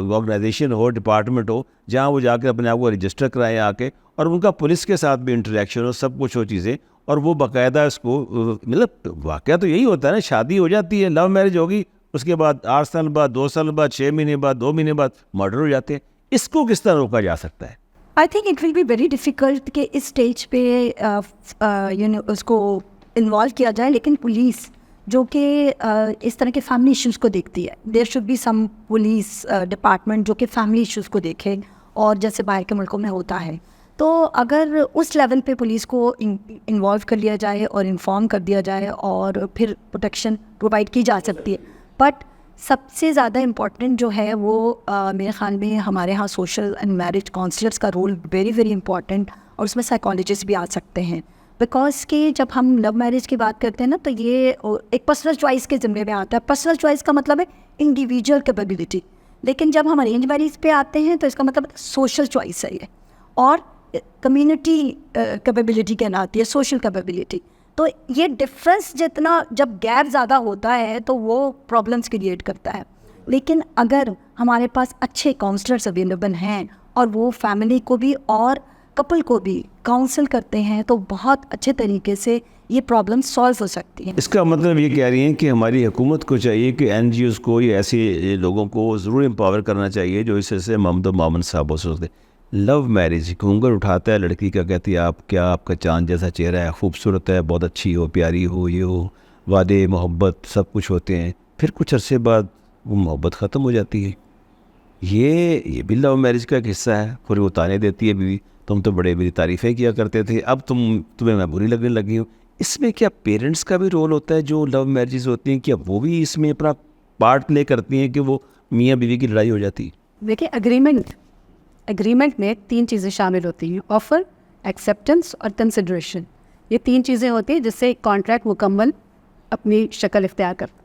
ऑर्गेनाइजेशन हो, डिपार्टमेंट हो, जहाँ वो जाकर अपने आप को रजिस्टर कराएं आके, और उनका पुलिस के साथ भी इंटरेक्शन हो, सब कुछ हो चीज़ें, और वो बाकायदा इसको मतलब वाक़या तो यही होता है ना, शादी हो जाती है, लव मैरिज होगी, उसके बाद 8 साल बाद, 2 साल बाद, 6 महीने बाद, 2 महीने बाद मर्डर हो जाते हैं। इसको किस तरह रोका जा सकता है? I think it will be very difficult कि इस स्टेज पे उसको इन्वॉल्व किया जाए, लेकिन पुलिस जो कि इस तरह के फैमिली इश्यूज़ को देखती है, there should be some police department जो कि फैमिली इश्यूज़ को देखे, और जैसे बाहर के मुल्कों में होता है, तो अगर उस लेवल पे पुलिस को इन्वॉल्व कर लिया जाए और इन्फॉर्म कर दिया जाए और फिर प्रोटेक्शन प्रोवाइड की जा सकती है। बट सबसे ज़्यादा इम्पॉर्टेंट जो है वो मेरे ख्याल में हमारे यहाँ सोशल एंड मैरिज काउंसलर्स का रोल वेरी वेरी इंपॉर्टेंट, और उसमें साइकोलॉजिस्ट भी आ सकते हैं। बिकॉज कि जब हम लव मैरिज की बात करते हैं ना, तो ये एक पर्सनल चॉइस के ज़िम्मे में आता है। पर्सनल चॉइस का मतलब है इंडिविजुअल कैपेबिलिटी, लेकिन जब हम अरेंज मैरिज पे आते हैं तो इसका मतलब सोशल चॉइस है ये, और कम्युनिटी कैपेबिलिटी कहलाती है, सोशल कैपेबिलिटी। तो ये डिफरेंस जितना, जब गैप ज़्यादा होता है तो वो प्रॉब्लम्स क्रिएट करता है। लेकिन अगर हमारे पास अच्छे काउंसलर्स अवेलेबल हैं और वो फैमिली को भी और कपल को भी काउंसल करते हैं, तो बहुत अच्छे तरीके से ये प्रॉब्लम सॉल्व हो सकती है। इसका मतलब ये कह रही हैं कि हमारी हुकूमत को चाहिए कि NGOs को या ऐसे लोगों को ज़रूर एम्पावर करना चाहिए जो इस तरह से मोहम्मद मामन साहब हो सकते। लव मैरिज घूंघट उठाता है लड़की का, कहती है आप क्या, आपका चांद जैसा चेहरा है, खूबसूरत है, बहुत अच्छी हो, प्यारी हो, ये हो, वादे मोहब्बत सब कुछ होते हैं, फिर कुछ अरसे बाद वो मोहब्बत ख़त्म हो जाती है। ये भी लव मैरिज का एक हिस्सा है। फिर वो ताने देती है बीवी, तुम तो बड़े मेरी तारीफ़ें किया करते थे, अब तुम्हें मैं बुरी लगने लगी हूँ। इसमें क्या पेरेंट्स का भी रोल होता है? जो लव मैरिजेस होती हैं, क्या वो भी इसमें अपना पार्ट प्ले करती हैं कि वो मियाँ बीवी की लड़ाई हो जाती है? देखिए, एग्रीमेंट में 3 चीज़ें शामिल होती हैं, ऑफ़र, एक्सेप्टेंस और कंसिडरेशन। ये 3 चीज़ें होती हैं जिससे एक कॉन्ट्रैक्ट मुकम्मल अपनी शक्ल इख्तियार करता है।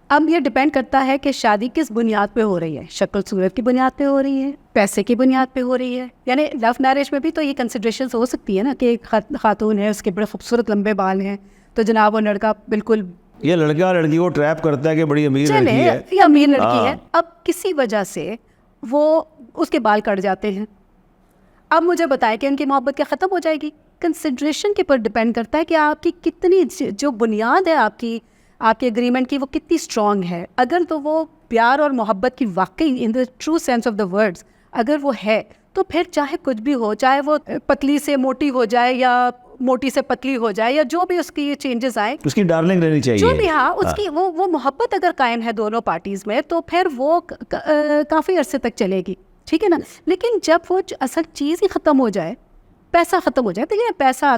अब ये डिपेंड करता है कि शादी किस बुनियाद पे हो रही है, शक्ल सूरत की बुनियाद पे हो रही है, पैसे की बुनियाद पे हो रही है। यानी लव मैरिज में भी तो ये कंसिडरेशन हो सकती है ना कि एक खातून है, उसके बड़े खूबसूरत लंबे बाल हैं, तो जनाब वो लड़का बिल्कुल, ये लड़का लड़की को ट्रैप करता है कि बड़ी अमीर लड़की है, ये अमीर लड़की है। अब किसी वजह से वो उसके बाल कट जाते हैं, अब मुझे बताएं कि उनकी मोहब्बत क्या ख़त्म हो जाएगी? कंसिडरेशन के ऊपर डिपेंड करता है कि आपकी कितनी जो बुनियाद है आपके एग्रीमेंट की, वो कितनी स्ट्रॉन्ग है। अगर तो वो प्यार और मोहब्बत की वाकई in the true sense of the words अगर वो है, तो फिर चाहे कुछ भी हो, चाहे वो पतली से मोटी हो जाए या मोटी से पतली हो जाए, या जो भी उसकी चेंजेस आए, उसकी डार्लिंग रहनी चाहिए, जो भी, हाँ, उसकी वो मोहब्बत अगर कायम है दोनों पार्टीज़ में, तो फिर वो काफ़ी अरसे तक चलेगी, ठीक है ना। लेकिन जब वो असल चीज़ ही ख़त्म हो जाए, पैसा ख़त्म हो जाए, तो ये पैसा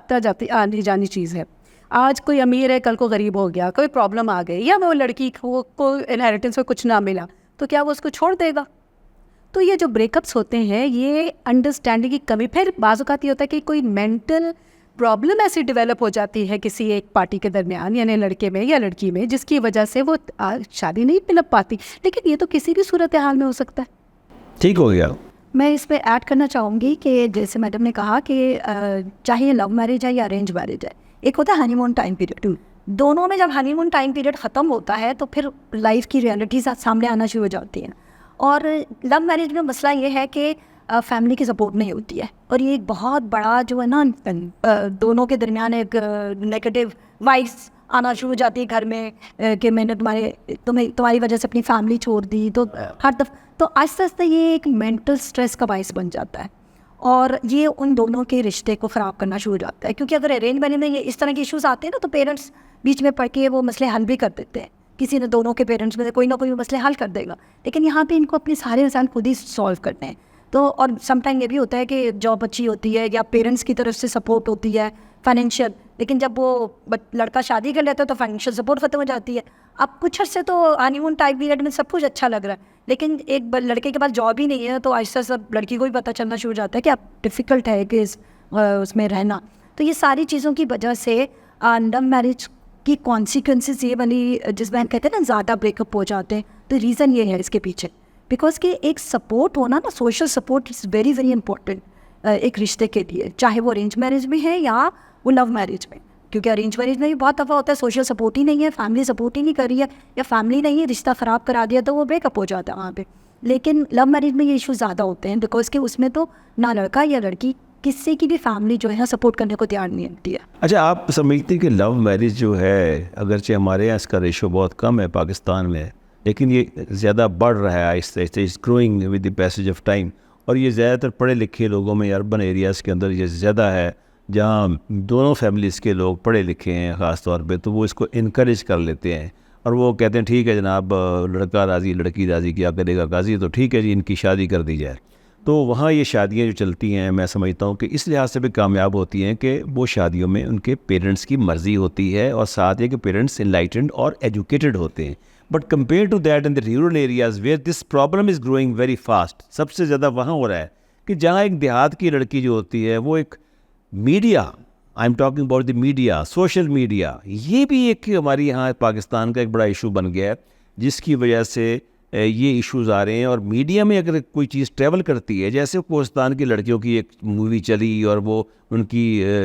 आनी जानी चीज़ है। आज कोई अमीर है, कल को गरीब हो गया, कोई प्रॉब्लम आ गई, या वो लड़की को इनहेरिटेंस में कुछ ना मिला, तो क्या वो उसको छोड़ देगा? तो ये जो ब्रेकअप्स होते हैं, ये अंडरस्टैंडिंग की कमी, फिर बाज़ औक़ात ये होता है कि कोई मेंटल प्रॉब्लम ऐसी डेवलप हो जाती है किसी एक पार्टी के दरमियान, यानी लड़के में या लड़की में, जिसकी वजह से वो शादी नहीं मिल पाती। लेकिन ये तो किसी भी सूरत हाल में हो सकता है। ठीक हो गया। मैं इस पर ऐड करना चाहूँगी कि जैसे मैडम ने कहा कि चाहे लव मैरिज है या अरेंज मैरिज है, एक होता है हनीमून टाइम पीरियड। दोनों में जब हनीमून टाइम पीरियड ख़त्म होता है तो फिर लाइफ की रियलिटीज़ सामने आना शुरू हो जाती हैं। और लव मैरिज में मसला ये है कि फैमिली की सपोर्ट नहीं होती है, और ये एक बहुत बड़ा जो है ना, दोनों के दरमियान एक नेगेटिव वाइब्स आना शुरू हो जाती है घर में कि मैंने तुम्हारी वजह से अपनी फैमिली छोड़ दी। तो हर दफ़ा तो आहिस्ता आहिस्ता ये एक मेंटल स्ट्रेस का बायस बन जाता है, और ये उन दोनों के रिश्ते को ख़राब करना शुरू हो जाता है। क्योंकि अगर अरेंज मैरिज में ये इस तरह के इश्यूज़ आते हैं ना, तो पेरेंट्स बीच में पड़ के वो मसले हल भी कर देते हैं। किसी ने दोनों के पेरेंट्स में से कोई ना कोई मसले हल कर देगा, लेकिन यहाँ पे इनको अपने सारे मसाइल खुद ही सॉल्व करने हैं। तो और समटाइम ये भी होता है कि जॉब अच्छी होती है या पेरेंट्स की तरफ से सपोर्ट होती है फाइनेंशियल, लेकिन जब वो लड़का शादी कर लेता है तो फाइनेंशियल सपोर्ट ख़त्म हो जाती है। अब कुछ अर्से तो हनीमून टाइम पीरियड में सब कुछ अच्छा लग रहा है, लेकिन एक लड़के के पास जॉब ही नहीं है, तो आहिस्ता सब लड़की को भी पता चलना शुरू हो जाता है कि अब डिफ़िकल्ट है कि उसमें रहना। तो ये सारी चीज़ों की वजह से लव मैरिज की कॉन्सिक्वेंसेस ये वाली, जिसमें कहते हैं ना ज़्यादा ब्रेकअप हो जाते हैं, तो रीज़न ये है इसके पीछे, बिकॉज कि एक सपोर्ट होना ना, social support is very very important एक रिश्ते के लिए, चाहे वो अरेंज मैरिज में है या वो लव मैरिज में। क्योंकि अरेंज मैरिज में भी बहुत दफ़ा होता है सोशल सपोर्ट ही नहीं है, फैमिली सपोर्ट ही नहीं कर रही है, या फैमिली नहीं है, रिश्ता ख़राब करा दिया, तो वो ब्रेकअप हो जाता है वहाँ पे। लेकिन लव मैरिज में ये इशू ज़्यादा होते हैं, बिकॉज कि उसमें तो ना लड़का या लड़की, किसी की भी फैमिली जो है सपोर्ट करने को तैयार नहीं होती है। अच्छा, आप समझते हैं कि लव मैरिज जो है, अगरचे हमारे यहाँ इसका रेशो बहुत कम है पाकिस्तान में, लेकिन ये ज़्यादा बढ़ रहा है आहिस्ते आहिस्ते, is growing with the passage of time, और ये ज़्यादातर पढ़े लिखे लोगों में, अर्बन एरियाज़ के अंदर ये ज़्यादा है, जहाँ दोनों फैमिलीज़ के लोग पढ़े लिखे हैं ख़ास तौर पे, तो वो इसको इनकरेज कर लेते हैं और वो कहते हैं ठीक है जनाब, लड़का राज़ी लड़की राज़ी, क्या करेगा काजी, तो ठीक है जी इनकी शादी कर दी जाए। तो वहाँ ये शादियाँ जो चलती हैं, मैं समझता हूँ कि इस लिहाज से भी कामयाब होती हैं कि वो शादियों में उनके पेरेंट्स की मर्ज़ी होती है, और साथ ही कि पेरेंट्स इनलाइटेंड और एजुकेटेड होते हैं। But compare to that in the rural areas where this problem is growing very fast, सबसे ज़्यादा वहाँ हो रहा है कि जहाँ एक देहात की लड़की जो होती है वो एक media, I am talking about the media, social media, ये भी एक हमारी यहाँ पाकिस्तान का एक बड़ा इशू बन गया है, जिसकी वजह से ये इश्यूज़ आ रहे हैं। और मीडिया में अगर कोई चीज़ ट्रैवल करती है, जैसे पाकिस्तान की लड़कियों की एक मूवी चली और वो उनकी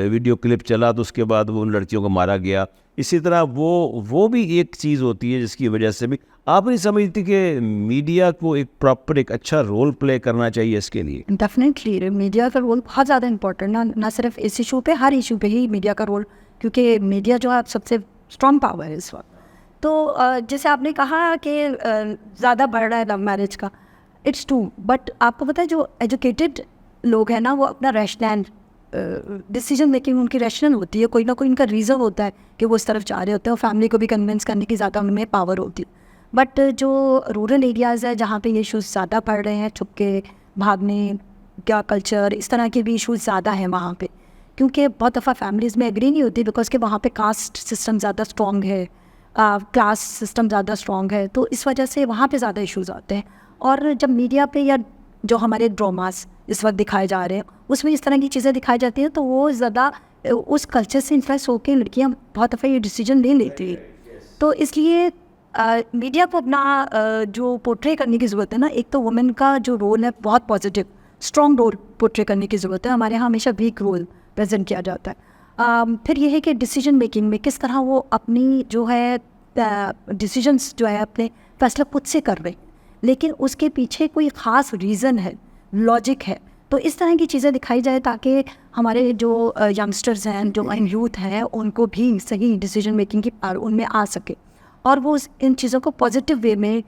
वीडियो क्लिप चला तो उसके बाद वो उन लड़कियों को मारा गया, इसी तरह वो भी एक चीज़ होती है जिसकी वजह से भी आप नहीं समझती कि मीडिया को एक प्रॉपर एक अच्छा रोल प्ले करना चाहिए इसके लिए? डेफिनेटली मीडिया का रोल बहुत ज़्यादा इंपॉर्टेंट, ना सिर्फ इस इशू पे, हर इशू पे ही मीडिया का रोल, क्योंकि मीडिया जो है सबसे स्ट्रॉन्ग पावर है इस वक्त। तो जैसे आपने कहा कि ज़्यादा बढ़ रहा है लव मैरिज का, इट्स ट्रू, बट आपको पता है जो एजुकेटेड लोग हैं ना, वो अपना रैशनल डिसीजन मेकिंग उनकी रैशनल होती है, कोई ना कोई उनका रीज़न होता है कि वो इस तरफ जा रहे होते हैं, और फैमिली को भी कन्विंस करने की ज़्यादा उनमें पावर होती है। बट जो रूरल एरियाज़ है जहाँ पे ये इशूज़ ज़्यादा बढ़ रहे हैं, छुप के भागने का कल्चर, इस तरह के भी इशूज़ ज़्यादा हैं वहाँ पे, क्योंकि बहुत दफ़ा फैमिलीज़ में एग्री नहीं होती, बिकॉज के वहाँ पे कास्ट सिस्टम ज़्यादा स्ट्रॉन्ग है, क्लास सिस्टम ज़्यादा स्ट्रॉन्ग है, तो इस वजह से वहाँ पे ज़्यादा इश्यूज़ आते हैं। और जब मीडिया पे या जो हमारे ड्रामास इस वक्त दिखाए जा रहे हैं उसमें इस तरह की चीज़ें दिखाई जाती हैं, तो वो ज़्यादा उस कल्चर से इन्फ्लुएंस होकर लड़कियाँ बहुत दफ़ा ये डिसीजन ले लेती हैं। तो इसलिए मीडिया को अपना जो पोर्ट्रे करने की ज़रूरत है ना, एक तो वुमेन का जो रोल है बहुत पॉजिटिव स्ट्रॉन्ग रोल पोर्ट्रे करने की ज़रूरत है। हमारे यहाँ हमेशा वीक रोल प्रेजेंट किया जाता है। फिर यह है कि डिसीजन मेकिंग में किस तरह वो अपनी जो है डिसीजंस जो है अपने फैसला खुद से कर रहे, लेकिन उसके पीछे कोई ख़ास रीज़न है, लॉजिक है। तो इस तरह की चीज़ें दिखाई जाए ताकि हमारे जो यंगस्टर्स हैं, जो यूथ हैं, उनको भी सही डिसीजन मेकिंग की पावर उनमें आ सके और वो इन चीज़ों को पॉजिटिव वे में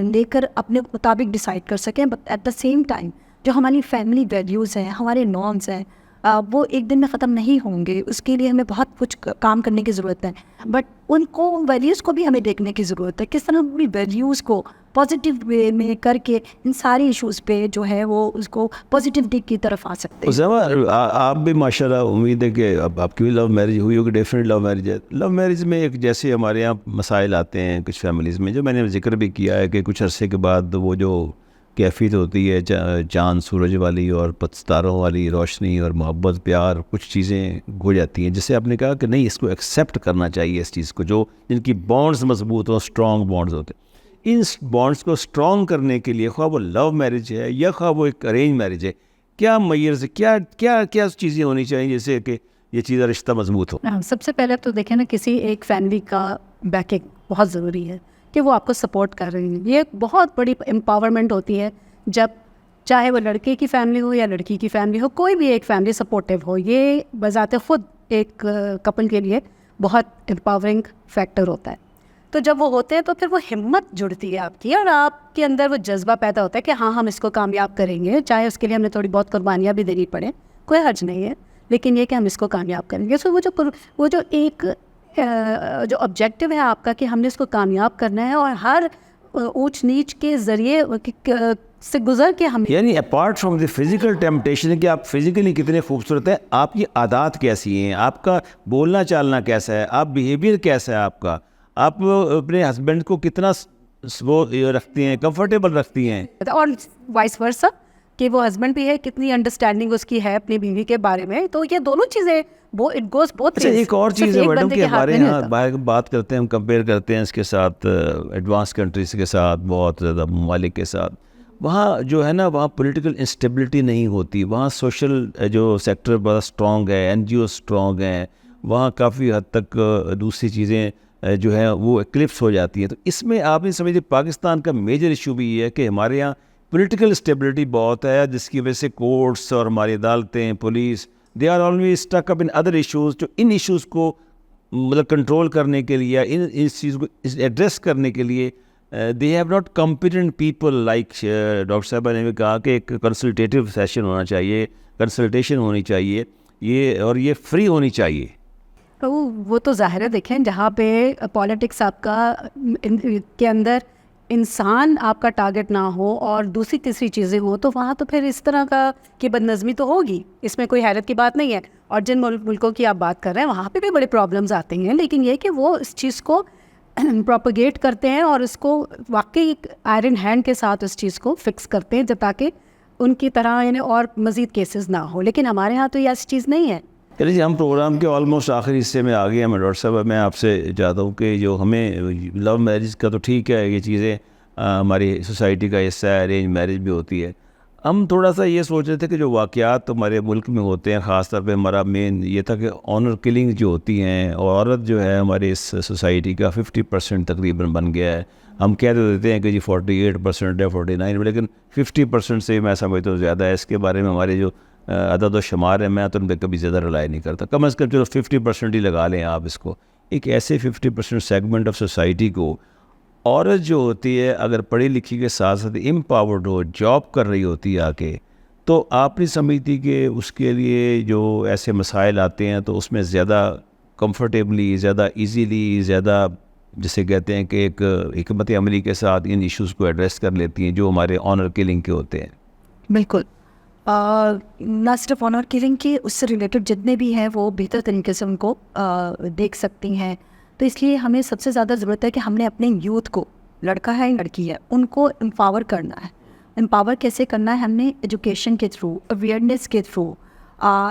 लेकर अपने मुताबिक डिसाइड कर सकें। But at the same time जो हमारी फैमिली वैल्यूज़ हैं, हमारे नॉर्म्स हैं, वो एक दिन में ख़त्म नहीं होंगे, उसके लिए हमें बहुत कुछ काम करने की ज़रूरत है। बट उनको वैल्यूज़ को भी हमें देखने की ज़रूरत है, किस तरह अपनी वैल्यूज़ को पॉजिटिव वे में करके इन सारे इश्यूज़ पे जो है वो उसको पॉजिटिविटी की तरफ आ सकते हैं। उज़ैमा, आप भी माशाल्लाह, उम्मीद है कि अब आपकी भी लव मैरिज हुई होगी, डेफिनेट लव मैरिज है। लव मैरिज में एक जैसे हमारे यहाँ मसाइल आते हैं कुछ फैमिलीज़ में, जो मैंने जिक्र भी किया है कि कुछ अरसे के बाद वो जो कैफियत होती है चाँद सूरज वाली और सितारों वाली रोशनी और मोहब्बत प्यार, कुछ चीज़ें हो जाती हैं जिससे आपने कहा कि नहीं, इसको एक्सेप्ट करना चाहिए इस चीज़ को, जो जिनकी बॉन्ड्स मजबूत हो, स्ट्रॉन्ग बॉन्ड्स होते हैं। इन बॉन्ड्स को स्ट्रॉन्ग करने के लिए ख्वाह वो लव मैरिज है या ख्वाह वो एक अरेंज मैरिज है, क्या मैयर से क्या क्या क्या चीज़ें होनी चाहिए जिससे कि ये चीज़ रिश्ता मजबूत हो? सबसे पहले तो देखें ना, किसी एक फैमिली का बैकिंग बहुत ज़रूरी है कि वो आपको सपोर्ट कर रही है। ये बहुत बड़ी एम्पावरमेंट होती है जब चाहे वो लड़के की फैमिली हो या लड़की की फैमिली हो, कोई भी एक फैमिली सपोर्टिव हो। ये बजाते खुद एक कपल के लिए बहुत एम्पावरिंग फैक्टर होता है। तो जब वो होते हैं तो फिर वो हिम्मत जुड़ती है आपकी, और आपके अंदर वो जज्बा पैदा होता है कि हाँ, हम इसको कामयाब करेंगे, चाहे उसके लिए हमें थोड़ी बहुत कुर्बानियाँ भी देनी पड़े, कोई हर्ज नहीं है, लेकिन ये कि हम इसको कामयाब करेंगे। सो वो जो एक जो ऑब्जेक्टिव है आपका कि हमने इसको कामयाब करना है, और हर ऊंच नीच के ज़रिए से गुजर के हम, यानी apart from the physical temptation कि आप फिजिकली कितने खूबसूरत हैं, आपकी आदत कैसी हैं, आपका बोलना चालना कैसा है, आप बिहेवियर कैसा है आपका, आप अपने हस्बैंड को कितना वो रखती हैं, कंफर्टेबल रखती हैं, और वाइस वर्सा कि वो हस्बैंड भी है, कितनी अंडरस्टैंडिंग उसकी है अपनी बीवी के बारे में। तो ये दोनों चीज़ें वो इट गोज बोथ। अच्छा, एक और चीज़ है मैडम कि हमारे यहाँ बाहर बात करते हैं, हम कंपेयर करते हैं इसके साथ एडवांस कंट्रीज के साथ, बहुत ज़्यादा ममालिक के साथ, वहाँ जो है ना, वहाँ पॉलिटिकल इंस्टेबिलिटी नहीं होती, वहाँ सोशल जो सेक्टर बड़ा स्ट्रॉन्ग है, NGO स्ट्रॉन्ग हैं, वहाँ काफ़ी हद तक दूसरी चीज़ें जो है वो एक्लिप्स हो जाती है। तो इसमें आप नहीं समझते, पाकिस्तान का मेजर इशू भी ये है कि हमारे यहाँ पॉलिटिकल स्टेबिलिटी बहुत है, जिसकी वजह से कोर्ट्स और हमारी अदालतें, police, they are always stuck up in other issues, जो इन इश्यूज़ को मतलब कंट्रोल करने के लिए, इस चीज़ को एड्रेस करने के लिए they have not competent people like doctor साहबा ने भी कहा कि एक कंसल्टेटिव सेशन होना चाहिए, कंसल्टेशन होनी चाहिए, ये और ये फ्री होनी चाहिए। तो वो तो ज़ाहिर है, देखें जहाँ पे पॉलिटिक्स आपका के अंदर इंसान आपका टारगेट ना हो और दूसरी तीसरी चीज़ें हो, तो वहाँ तो फिर इस तरह का कि बदनज़मी तो होगी, इसमें कोई हैरत की बात नहीं है। और जिन मुल्कों की आप बात कर रहे हैं वहाँ पे भी बड़े प्रॉब्लम्स आते हैं, लेकिन ये कि वो इस चीज़ को प्रोपगेट करते हैं और उसको वाकई एक आयरन हैंड के साथ उस चीज़ को फिक्स करते हैं, जब ताकि उनकी तरह यानी और मज़ीद केसेस ना हो। लेकिन हमारे यहाँ तो ये ऐसी चीज़ नहीं है। चलिए, हम प्रोग्राम के ऑलमोस्ट आखिरी हिस्से में आ गए हैं। मैं डॉक्टर साहब, मैं आपसे चाहता हूँ कि जो हमें लव मैरिज का तो ठीक है, ये चीज़ें हमारी सोसाइटी का हिस्सा है, अरेंज मैरिज भी होती है। हम थोड़ा सा ये सोच रहे थे कि जो वाक़यात हमारे मुल्क में होते हैं, ख़ास तौर पे हमारा मेन ये था कि ऑनर किलिंग जो होती हैं, और औरत जो है हमारे इस सोसाइटी का 50% तकरीबन बन गया है। हम कह तो देते हैं कि जी 48% है, 49, लेकिन 50% से मैं समझता हूँ ज़्यादा है। इसके बारे में हमारे जो अदद व शुमार है, मैं तो उन पर कभी ज़्यादा रिलाई नहीं करता। कम अज़ कम चलो 50% ही लगा लें आप इसको। एक ऐसे 50% सेगमेंट ऑफ सोसाइटी को औरत जो होती है अगर पढ़ी लिखी के साथ साथ एम्पावर्ड हो, जॉब कर रही होती है आके, तो आप नहीं समझती कि उसके लिए जो ऐसे मसाइल आते हैं तो उसमें ज़्यादा कंफर्टेबली, ज़्यादा इजीली, ज़्यादा जिसे कहते हैं कि एक हिकमत अमली के साथ इन इश्यूज़ को एड्रेस कर लेती हैं जो हमारे ऑनर किलिंग के होते हैं? बिल्कुल, ना सिर्फ ऑनर किलिंग के, उससे रिलेटेड जितने भी हैं वो बेहतर तरीके से उनको देख सकती हैं। तो इसलिए हमें सबसे ज़्यादा ज़रूरत है कि हमने अपने यूथ को, लड़का है या लड़की है, उनको एम्पावर करना है। एम्पावर कैसे करना है? हमने एजुकेशन के थ्रू, अवेयरनेस के थ्रू,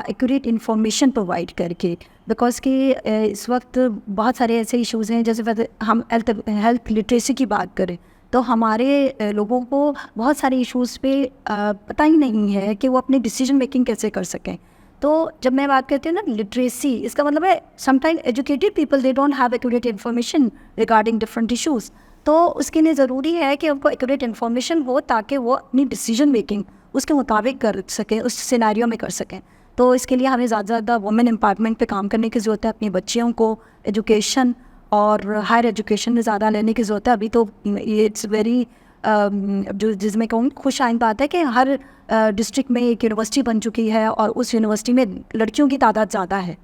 एक्यूरेट इंफॉर्मेशन प्रोवाइड करके। बिकॉज कि इस वक्त बहुत सारे ऐसे इश्यूज़ हैं, जैसे हम हेल्थ लिटरेसी की बात करें तो हमारे लोगों को बहुत सारे इश्यूज़ पे पता ही नहीं है कि वो अपनी डिसीजन मेकिंग कैसे कर सकें। तो जब मैं बात करती हूँ ना लिटरेसी, इसका मतलब है sometime educated people they don't have accurate information regarding different issues. तो उसके लिए ज़रूरी है कि उनको एक्यूरेट इन्फॉर्मेशन हो ताकि वो अपनी डिसीजन मेकिंग उसके मुताबिक कर सकें, उस सिनेरियो में कर सकें। तो इसके लिए हमें ज़्यादा से ज़्यादा वुमेन एम्पावरमेंट पे काम करने की ज़रूरत है। अपनी बच्चियों को एजुकेशन और हायर एजुकेशन में ज़्यादा लेने की ज़रूरत है। अभी तो ये इट्स वेरी जो जिसमें कहूँ खुश आइन बात है कि हर डिस्ट्रिक्ट में एक यूनिवर्सिटी बन चुकी है और उस यूनिवर्सिटी में लड़कियों की तादाद ज़्यादा है।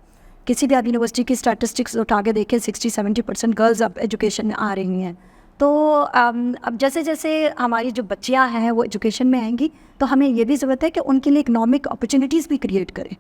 किसी भी आप यूनिवर्सिटी की स्टैटिस्टिक्स उठा के देखें, 60-70% गर्ल्स अब एजुकेशन में आ रही हैं। तो अब जैसे जैसे हमारी जो बच्चियां हैं वो एजुकेशन में आएंगी तो हमें ये भी ज़रूरत है कि उनके लिए इकनॉमिक अपॉर्चुनिटीज़ भी क्रिएट करें।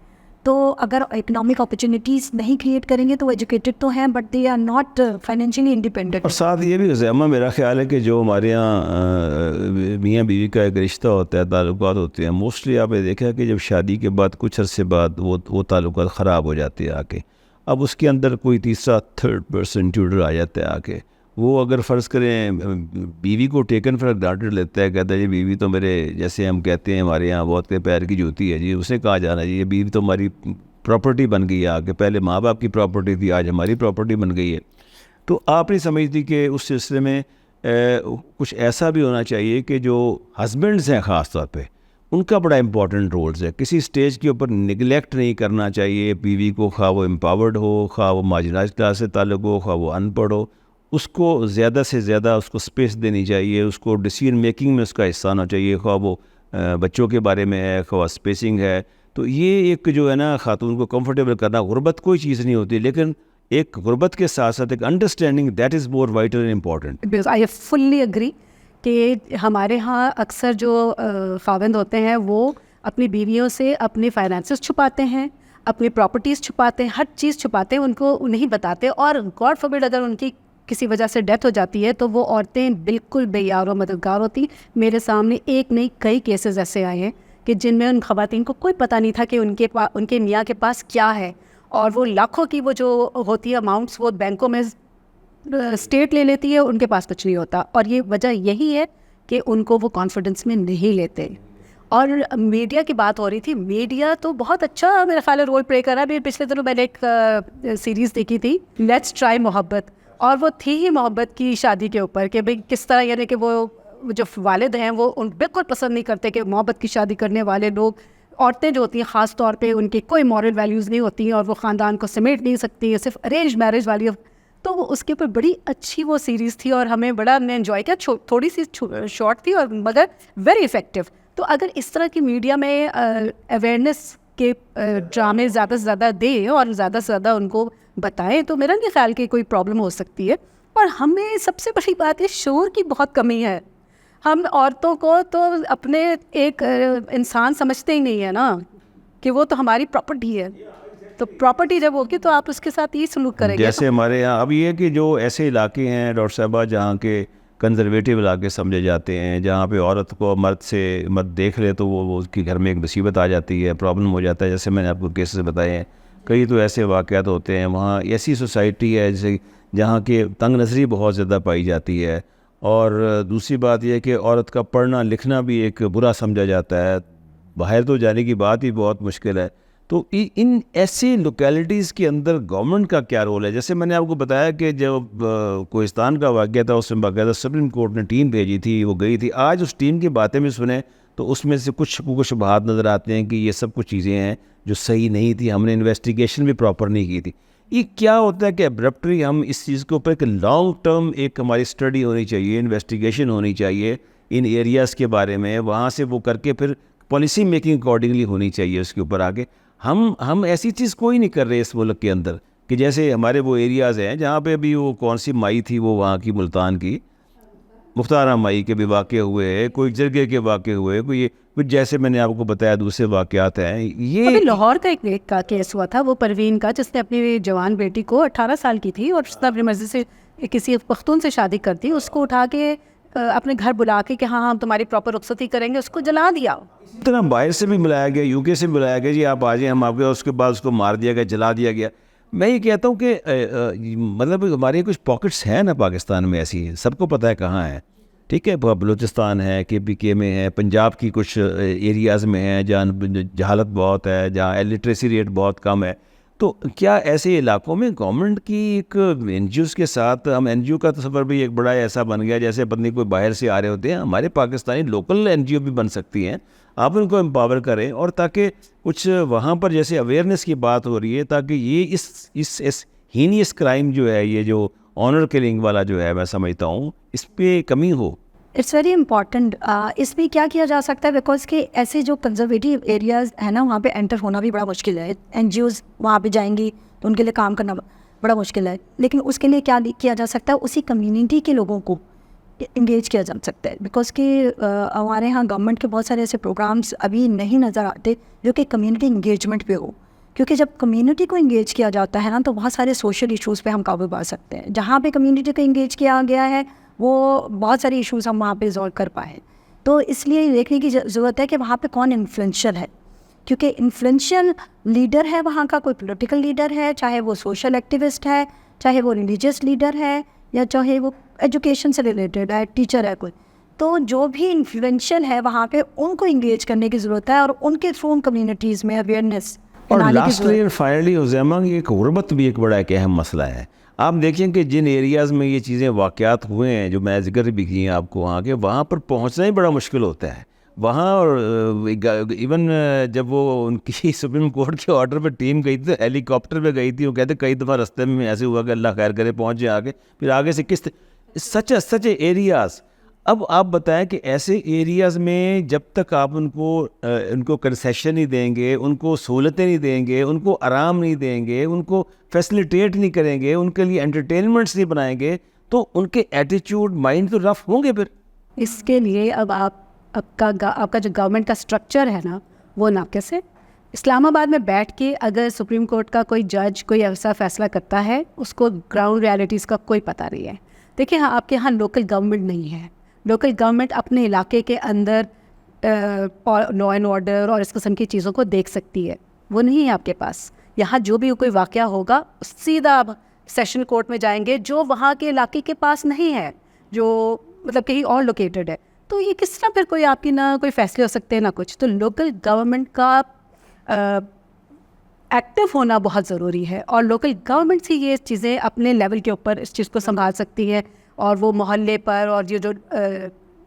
तो अगर इकनॉमिक अपॉर्चुनिटीज़ नहीं क्रिएट करेंगे तो वो एजुकेटेड तो हैं but they are not financially independent. और साथ ये भी अम्मा, मेरा ख्याल है कि जो हमारे यहाँ मियाँ बीवी का एक रिश्ता होता है, ताल्लुकात होते हैं, मोस्टली आपने देखा है कि जब शादी के बाद कुछ अरसे बाद वो ताल्लुकात ख़राब हो जाते हैं आके। अब उसके अंदर कोई तीसरा थर्ड पर्सन इंट्रूडर आ जाता है आके। वो अगर फ़र्ज़ करें बीवी को टेकन फॉर ग्रांटेड लेता है, कहता है ये बीवी तो मेरे, जैसे हम कहते हैं हमारे यहाँ बहुत के पैर की जूती है जी, उसे कहा जाना जी ये बीवी तो हमारी प्रॉपर्टी बन गई है आगे। पहले माँ बाप की प्रॉपर्टी थी, आज हमारी प्रॉपर्टी बन गई है। तो आप नहीं समझती कि उस सिलसिले में कुछ ऐसा भी होना चाहिए कि जो हस्बैंड्स हैं ख़ास तौर पे, उनका बड़ा इंपॉर्टेंट रोल्स है। किसी स्टेज के ऊपर निगलेक्ट नहीं करना चाहिए बीवी को, खा वो एम्पावर्ड हो, खा वो मार्जिनाइज्ड क्लास से ताल्लुक़ हो, खा वो अनपढ़ हो, उसको ज़्यादा से ज़्यादा उसको स्पेस देनी चाहिए। उसको डिसीजन मेकिंग में उसका हिस्सा होना चाहिए, खा वो बच्चों के बारे में है, खा स्पेसिंग है। तो ये एक जो है ना, ख़ातून को कंफर्टेबल करना, गुर्बत कोई चीज़ नहीं होती, लेकिन एक गुर्बत के साथ साथ एक understanding, that is more vital and important. I fully agree कि हमारे यहाँ अक्सर जो खाविंद होते हैं वो अपनी बीवियों से अपने फाइनेंसेस छुपाते हैं, अपनी प्रॉपर्टीज़ छुपाते हैं, हर चीज़ छुपाते हैं, उनको नहीं बताते। और गॉड फॉरबिड अगर उनकी किसी वजह से डेथ हो जाती है तो वो औरतें बिल्कुल बेयार और मददगार होती। मेरे सामने एक नहीं कई केसेस ऐसे आए हैं कि जिनमें उन ख़वातीन को कोई पता नहीं था कि उनके मियाँ के पास क्या है, और वो लाखों की वो जो होती है अमाउंट्स वो बैंकों में स्टेट ले लेती है, उनके पास कुछ नहीं होता। और ये वजह यही है कि उनको वो कॉन्फिडेंस में नहीं लेते। और मीडिया की बात हो रही थी, मीडिया तो बहुत अच्छा मेरा ख्याल रोल प्ले कर रहा है। अभी पिछले दिनों मैंने एक सीरीज़ देखी थी, लेट्स ट्राई मोहब्बत, और वो थी ही मोहब्बत की शादी के ऊपर कि भाई किस तरह, यानी कि वो जो वालिद हैं वो बिल्कुल पसंद नहीं करते कि मोहब्बत की शादी करने वाले लोग, औरतें जो होती हैं ख़ास तौर पे उनकी कोई मॉरल वैल्यूज़ नहीं होती हैं और वो ख़ानदान को समेट नहीं सकती है, सिर्फ अरेंज मैरिज वाली। तो वो उसके ऊपर बड़ी अच्छी वो सीरीज़ थी और हमें बड़ा हमने एंजॉय किया। थोड़ी सी शॉर्ट थी और मगर वेरी इफ़ेक्टिव। तो अगर इस तरह की मीडिया में अवेयरनेस के ड्रामे ज़्यादा से ज़्यादा दें और ज़्यादा से ज़्यादा उनको बताएं तो मेरा नहीं ख्याल कि कोई प्रॉब्लम हो सकती है। और हमें सबसे बड़ी बात है शोर की बहुत कमी है। हम औरतों को तो अपने एक इंसान समझते ही नहीं है ना, कि वो तो हमारी प्रॉपर्टी है। तो प्रॉपर्टी जब होगी तो आप उसके साथ ये सलूक करेंगे। जैसे हमारे यहाँ अब ये है कि जो ऐसे इलाके हैं डॉक्टर साहबा जहाँ के कंजर्वेटिव इलाके समझे जाते हैं, जहाँ पे औरत को मर्द देख ले तो वो उसके घर में एक मुसीबत आ जाती है, प्रॉब्लम हो जाता है। जैसे मैंने आपको केसेस बताए हैं, कई तो ऐसे वाक़यात होते हैं। वहाँ ऐसी सोसाइटी है जैसे जहाँ के तंग नज़री बहुत ज़्यादा पाई जाती है, और दूसरी बात यह है कि औरत का पढ़ना लिखना भी एक बुरा समझा जाता है, बाहर तो जाने की बात ही बहुत मुश्किल है। तो इन ऐसे लोकेलिटीज़ के अंदर गवर्नमेंट का क्या रोल है? जैसे मैंने आपको बताया कि जब कोहिस्तान का वाक़या था उसमें बाकायदा सुप्रीम कोर्ट ने टीम भेजी थी, वो गई थी। आज उस टीम की बातें भी सुने तो उसमें से कुछ शुबहात नज़र आते हैं कि ये सब कुछ चीज़ें हैं जो सही नहीं थी, हमने इन्वेस्टिगेशन भी प्रॉपर नहीं की थी। ये क्या होता है कि एब्रप्टली हम इस चीज़ के ऊपर एक लॉन्ग टर्म एक हमारी स्टडी होनी चाहिए, इन्वेस्टिगेशन होनी चाहिए इन एरियाज़ के बारे में, वहाँ से वो करके फिर पॉलिसी मेकिंग अकॉर्डिंगली होनी चाहिए उसके ऊपर आगे। हम ऐसी चीज़ कोई नहीं कर रहे इस मुल्क के अंदर कि जैसे हमारे वो एरियाज़ हैं जहाँ पे अभी वो कौन सी माई थी, वो वहाँ की मुल्तान की मुख्तारा माई के भी वाक़े हुए, कोई जरगे के वाक़े हुए, कोई जैसे मैंने आपको बताया दूसरे वाक़यात हैं। ये अभी लाहौर का एक का केस हुआ था, वो परवीन का, जिसने अपनी जवान बेटी को 18 साल की थी और उसने अपनी मर्ज़ी से किसी पख्तून से शादी कर दी, उसको उठा के अपने घर बुला के कि हाँ हम तुम्हारी प्रॉपर रुखसती करेंगे, उसको जला दिया। इतना बाहर से भी बुलाया गया, यूके से बुलाया गया, जी आप आ जाइए हम आपके, उसके बाद उसको मार दिया गया, जला दिया गया। मैं ये कहता हूँ कि मतलब हमारे कुछ पॉकेट्स हैं ना पाकिस्तान में ऐसी, सबको पता है कहाँ है, ठीक है, बलूचिस्तान है, KPK में है, पंजाब की कुछ एरियाज़ में है जहाँ जहालत बहुत है, जहाँ लिटरेसी रेट बहुत कम है। तो क्या ऐसे इलाकों में गवर्नमेंट की एक NGOs के साथ, हम NGO का तस्वर भी एक बड़ा ऐसा बन गया जैसे बंदे कोई बाहर से आ रहे होते हैं, हमारे पाकिस्तानी लोकल NGO भी बन सकती हैं, आप उनको एम्पावर करें, और ताकि कुछ वहाँ पर जैसे अवेयरनेस की बात हो रही है, ताकि ये इस हीनियस क्राइम जो है, ये जो ऑनर किलिंग वाला जो है, मैं समझता हूँ इस पर कमी हो। It's very important. इसमें क्या किया जा सकता है, बिकॉज के ऐसे जो कंजर्वेटिव एरियाज़ है ना, वहाँ पे एंटर होना भी बड़ा मुश्किल है। NGOs वहाँ पे जाएंगी तो उनके लिए काम करना बड़ा मुश्किल है, लेकिन उसके लिए क्या किया जा सकता है, उसी कम्युनिटी के लोगों को इंगेज किया जा सकता है। बिकॉज के हमारे यहाँ गवर्नमेंट के बहुत सारे ऐसे प्रोग्राम्स अभी नहीं नज़र आते जो कि कम्युनिटी इंगेजमेंट पे हो, क्योंकि जब कम्युनिटी को इंगेज किया जाता है ना तो बहुत सारे सोशल इश्यूज़ पे हम काबू पा सकते हैं। जहाँ पे कम्युनिटी को इंगेज किया गया है वो बहुत सारे इश्यूज़ हम वहाँ पे रिजॉल्व कर पाए। तो इसलिए देखने की ज़रूरत है कि वहाँ पे कौन इन्फ्लुएंशियल है, क्योंकि इन्फ्लुएंशियल लीडर है वहाँ का, कोई पॉलिटिकल लीडर है, चाहे वो सोशल एक्टिविस्ट है, चाहे वो रिलीजियस लीडर है, या चाहे वो एजुकेशन से रिलेटेड है, टीचर है कोई, तो जो भी इन्फ्लुएंशियल है वहाँ पे उनको इंगेज करने की ज़रूरत है और उनके थ्रू कम्युनिटीज़ में अवेयरनेस। और लास्टली एंड फाइनली उज़ैमा, ये गुर्बत भी एक बड़ा एक अहम मसला है। आप देखें कि जिन एरियाज़ में ये चीज़ें वाक़यात हुए हैं, जो मैं जिक्र भी किए हैं आपको, वहाँ पर पहुँचना ही बड़ा मुश्किल होता है वहाँ। और इवन जब वो उनकी सुप्रीम कोर्ट के ऑर्डर पर टीम गई थी, हेलीकॉप्टर पे गई थी, वो कहते कई दफ़ा रास्ते में ऐसे हुआ कि अल्लाह खैर करे पहुँच जाए आगे, फिर आगे से किस सच एरियाज़। अब आप बताएं कि ऐसे एरियाज़ में जब तक आप उनको कंसेशन नहीं देंगे, उनको सहूलतें नहीं देंगे, उनको आराम नहीं देंगे, उनको फैसिलिटेट नहीं करेंगे, उनके लिए एंटरटेनमेंट्स नहीं बनाएंगे, तो उनके एटीट्यूड माइंड तो रफ होंगे। फिर इसके लिए अब आपका जो गवर्नमेंट का स्ट्रक्चर है ना, वो नाक़िस है। इस्लामाबाद में बैठ के अगर सुप्रीम कोर्ट का कोई जज कोई ऐसा फैसला करता है, उसको ग्राउंड रियलिटीज़ का कोई पता नहीं है। देखिए हाँ, आपके यहाँ लोकल गवर्नमेंट नहीं है। लोकल गवर्नमेंट अपने इलाके के अंदर लॉ एंड ऑर्डर और इस किस्म की चीज़ों को देख सकती है, वो नहीं है आपके पास। यहाँ जो भी कोई वाक़या होगा सीधा आप सेशन कोर्ट में जाएंगे, जो वहाँ के इलाके के पास नहीं है, जो मतलब कहीं और लोकेटेड है। तो ये किस तरह फिर कोई आपकी ना कोई फैसले हो सकते हैं ना कुछ। तो लोकल गवर्नमेंट का एक्टिव होना बहुत ज़रूरी है, और लोकल गवर्नमेंट से ये चीज़ें अपने लेवल के ऊपर इस चीज़ को संभाल सकती है। और वो मोहल्ले पर और ये जो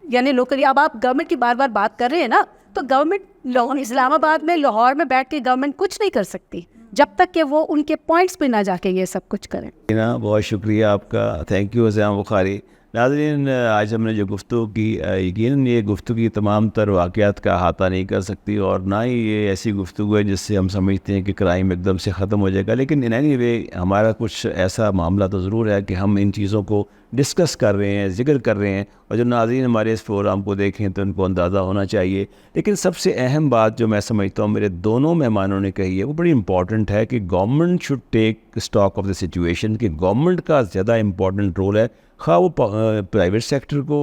यानी लोकली, अब आप गवर्नमेंट की बार बार बात कर रहे हैं ना, तो गवर्नमेंट इस्लामाबाद में लाहौर में बैठ के गवर्नमेंट कुछ नहीं कर सकती जब तक कि वो उनके पॉइंट्स पे ना जाके ये सब कुछ करें। बहुत शुक्रिया आपका, थैंक यू उज़ैमा बुखारी। नाज़रीन, आज हमने जो गुफ्तगू की, यकीनन ये गुफ्तगू तमाम तर वाक़यात का अहाता नहीं कर सकती, और ना ही ये ऐसी गुफ्तगू है जिससे हम समझते हैं कि क्राइम एकदम से ख़त्म हो जाएगा। लेकिन इन एनी वे हमारा कुछ ऐसा मामला तो ज़रूर है कि हम इन चीज़ों को डिस्कस कर रहे हैं, जिक्र कर रहे हैं, और जो नाज़रीन हमारे इस प्रोग्राम को देखें तो उनको अंदाज़ा होना चाहिए। लेकिन सबसे अहम बात जो मैं समझता हूँ मेरे दोनों मेहमानों ने कही है वो बड़ी इंपॉर्टेंट है कि government should take stock of the situation, कि गवर्नमेंट का ज़्यादा इंपॉर्टेंट रोल है, खा वो प्राइवेट सेक्टर को,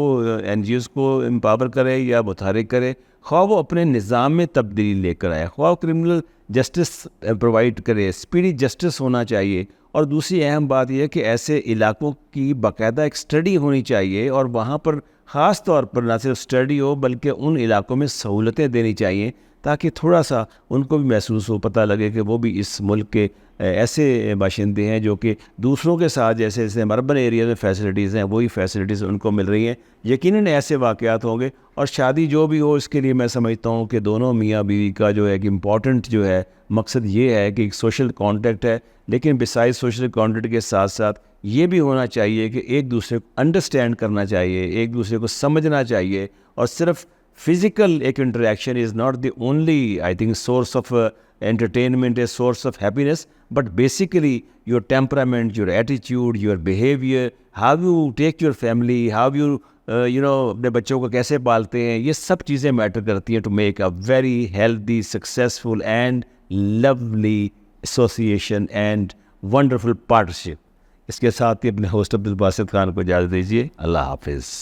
NGOs को एम्पावर करे या मुतहरिक करे, खा वो अपने निज़ाम में तब्दीली लेकर आए, खा क्रिमिनल जस्टिस प्रोवाइड करे, स्पीडी जस्टिस होना चाहिए। और दूसरी अहम बात यह है कि ऐसे इलाकों की बाकायदा एक स्टडी होनी चाहिए, और वहाँ पर ख़ास तौर पर ना सिर्फ स्टडी हो बल्कि उन इलाकों में सहूलतें देनी चाहिए ताकि थोड़ा सा उनको भी महसूस हो, पता लगे कि वो भी इस मुल्क के ऐसे बाशिंदे हैं जो कि दूसरों के साथ जैसे जैसे अर्बन एरिया में फैसिलिटीज़ हैं वही फैसिलिटीज़ उनको मिल रही हैं। यकीनन ऐसे वाक़यात होंगे, और शादी जो भी हो इसके लिए मैं समझता हूँ कि दोनों मियाँ बीवी का जो है कि इम्पॉर्टेंट जो है मकसद ये है कि एक सोशल कॉन्टेक्ट है, लेकिन बिसाइड सोशल कॉन्टेक्ट के साथ साथ ये भी होना चाहिए कि एक दूसरे को अंडरस्टैंड करना चाहिए, एक दूसरे को समझना चाहिए, और सिर्फ फिज़िकल एक interaction is not the only I think source of entertainment, a source of happiness, but basically your temperament, your attitude, your behavior, how you take your family, how you अपने बच्चों को कैसे पालते हैं, ये सब चीज़ें मैटर करती हैं to make a very healthy, successful and lovely association and wonderful partnership. इसके साथ ही अपने होस्ट अब्दुल बासित खान को इजाज़त दीजिए। अल्लाह हाफिज़।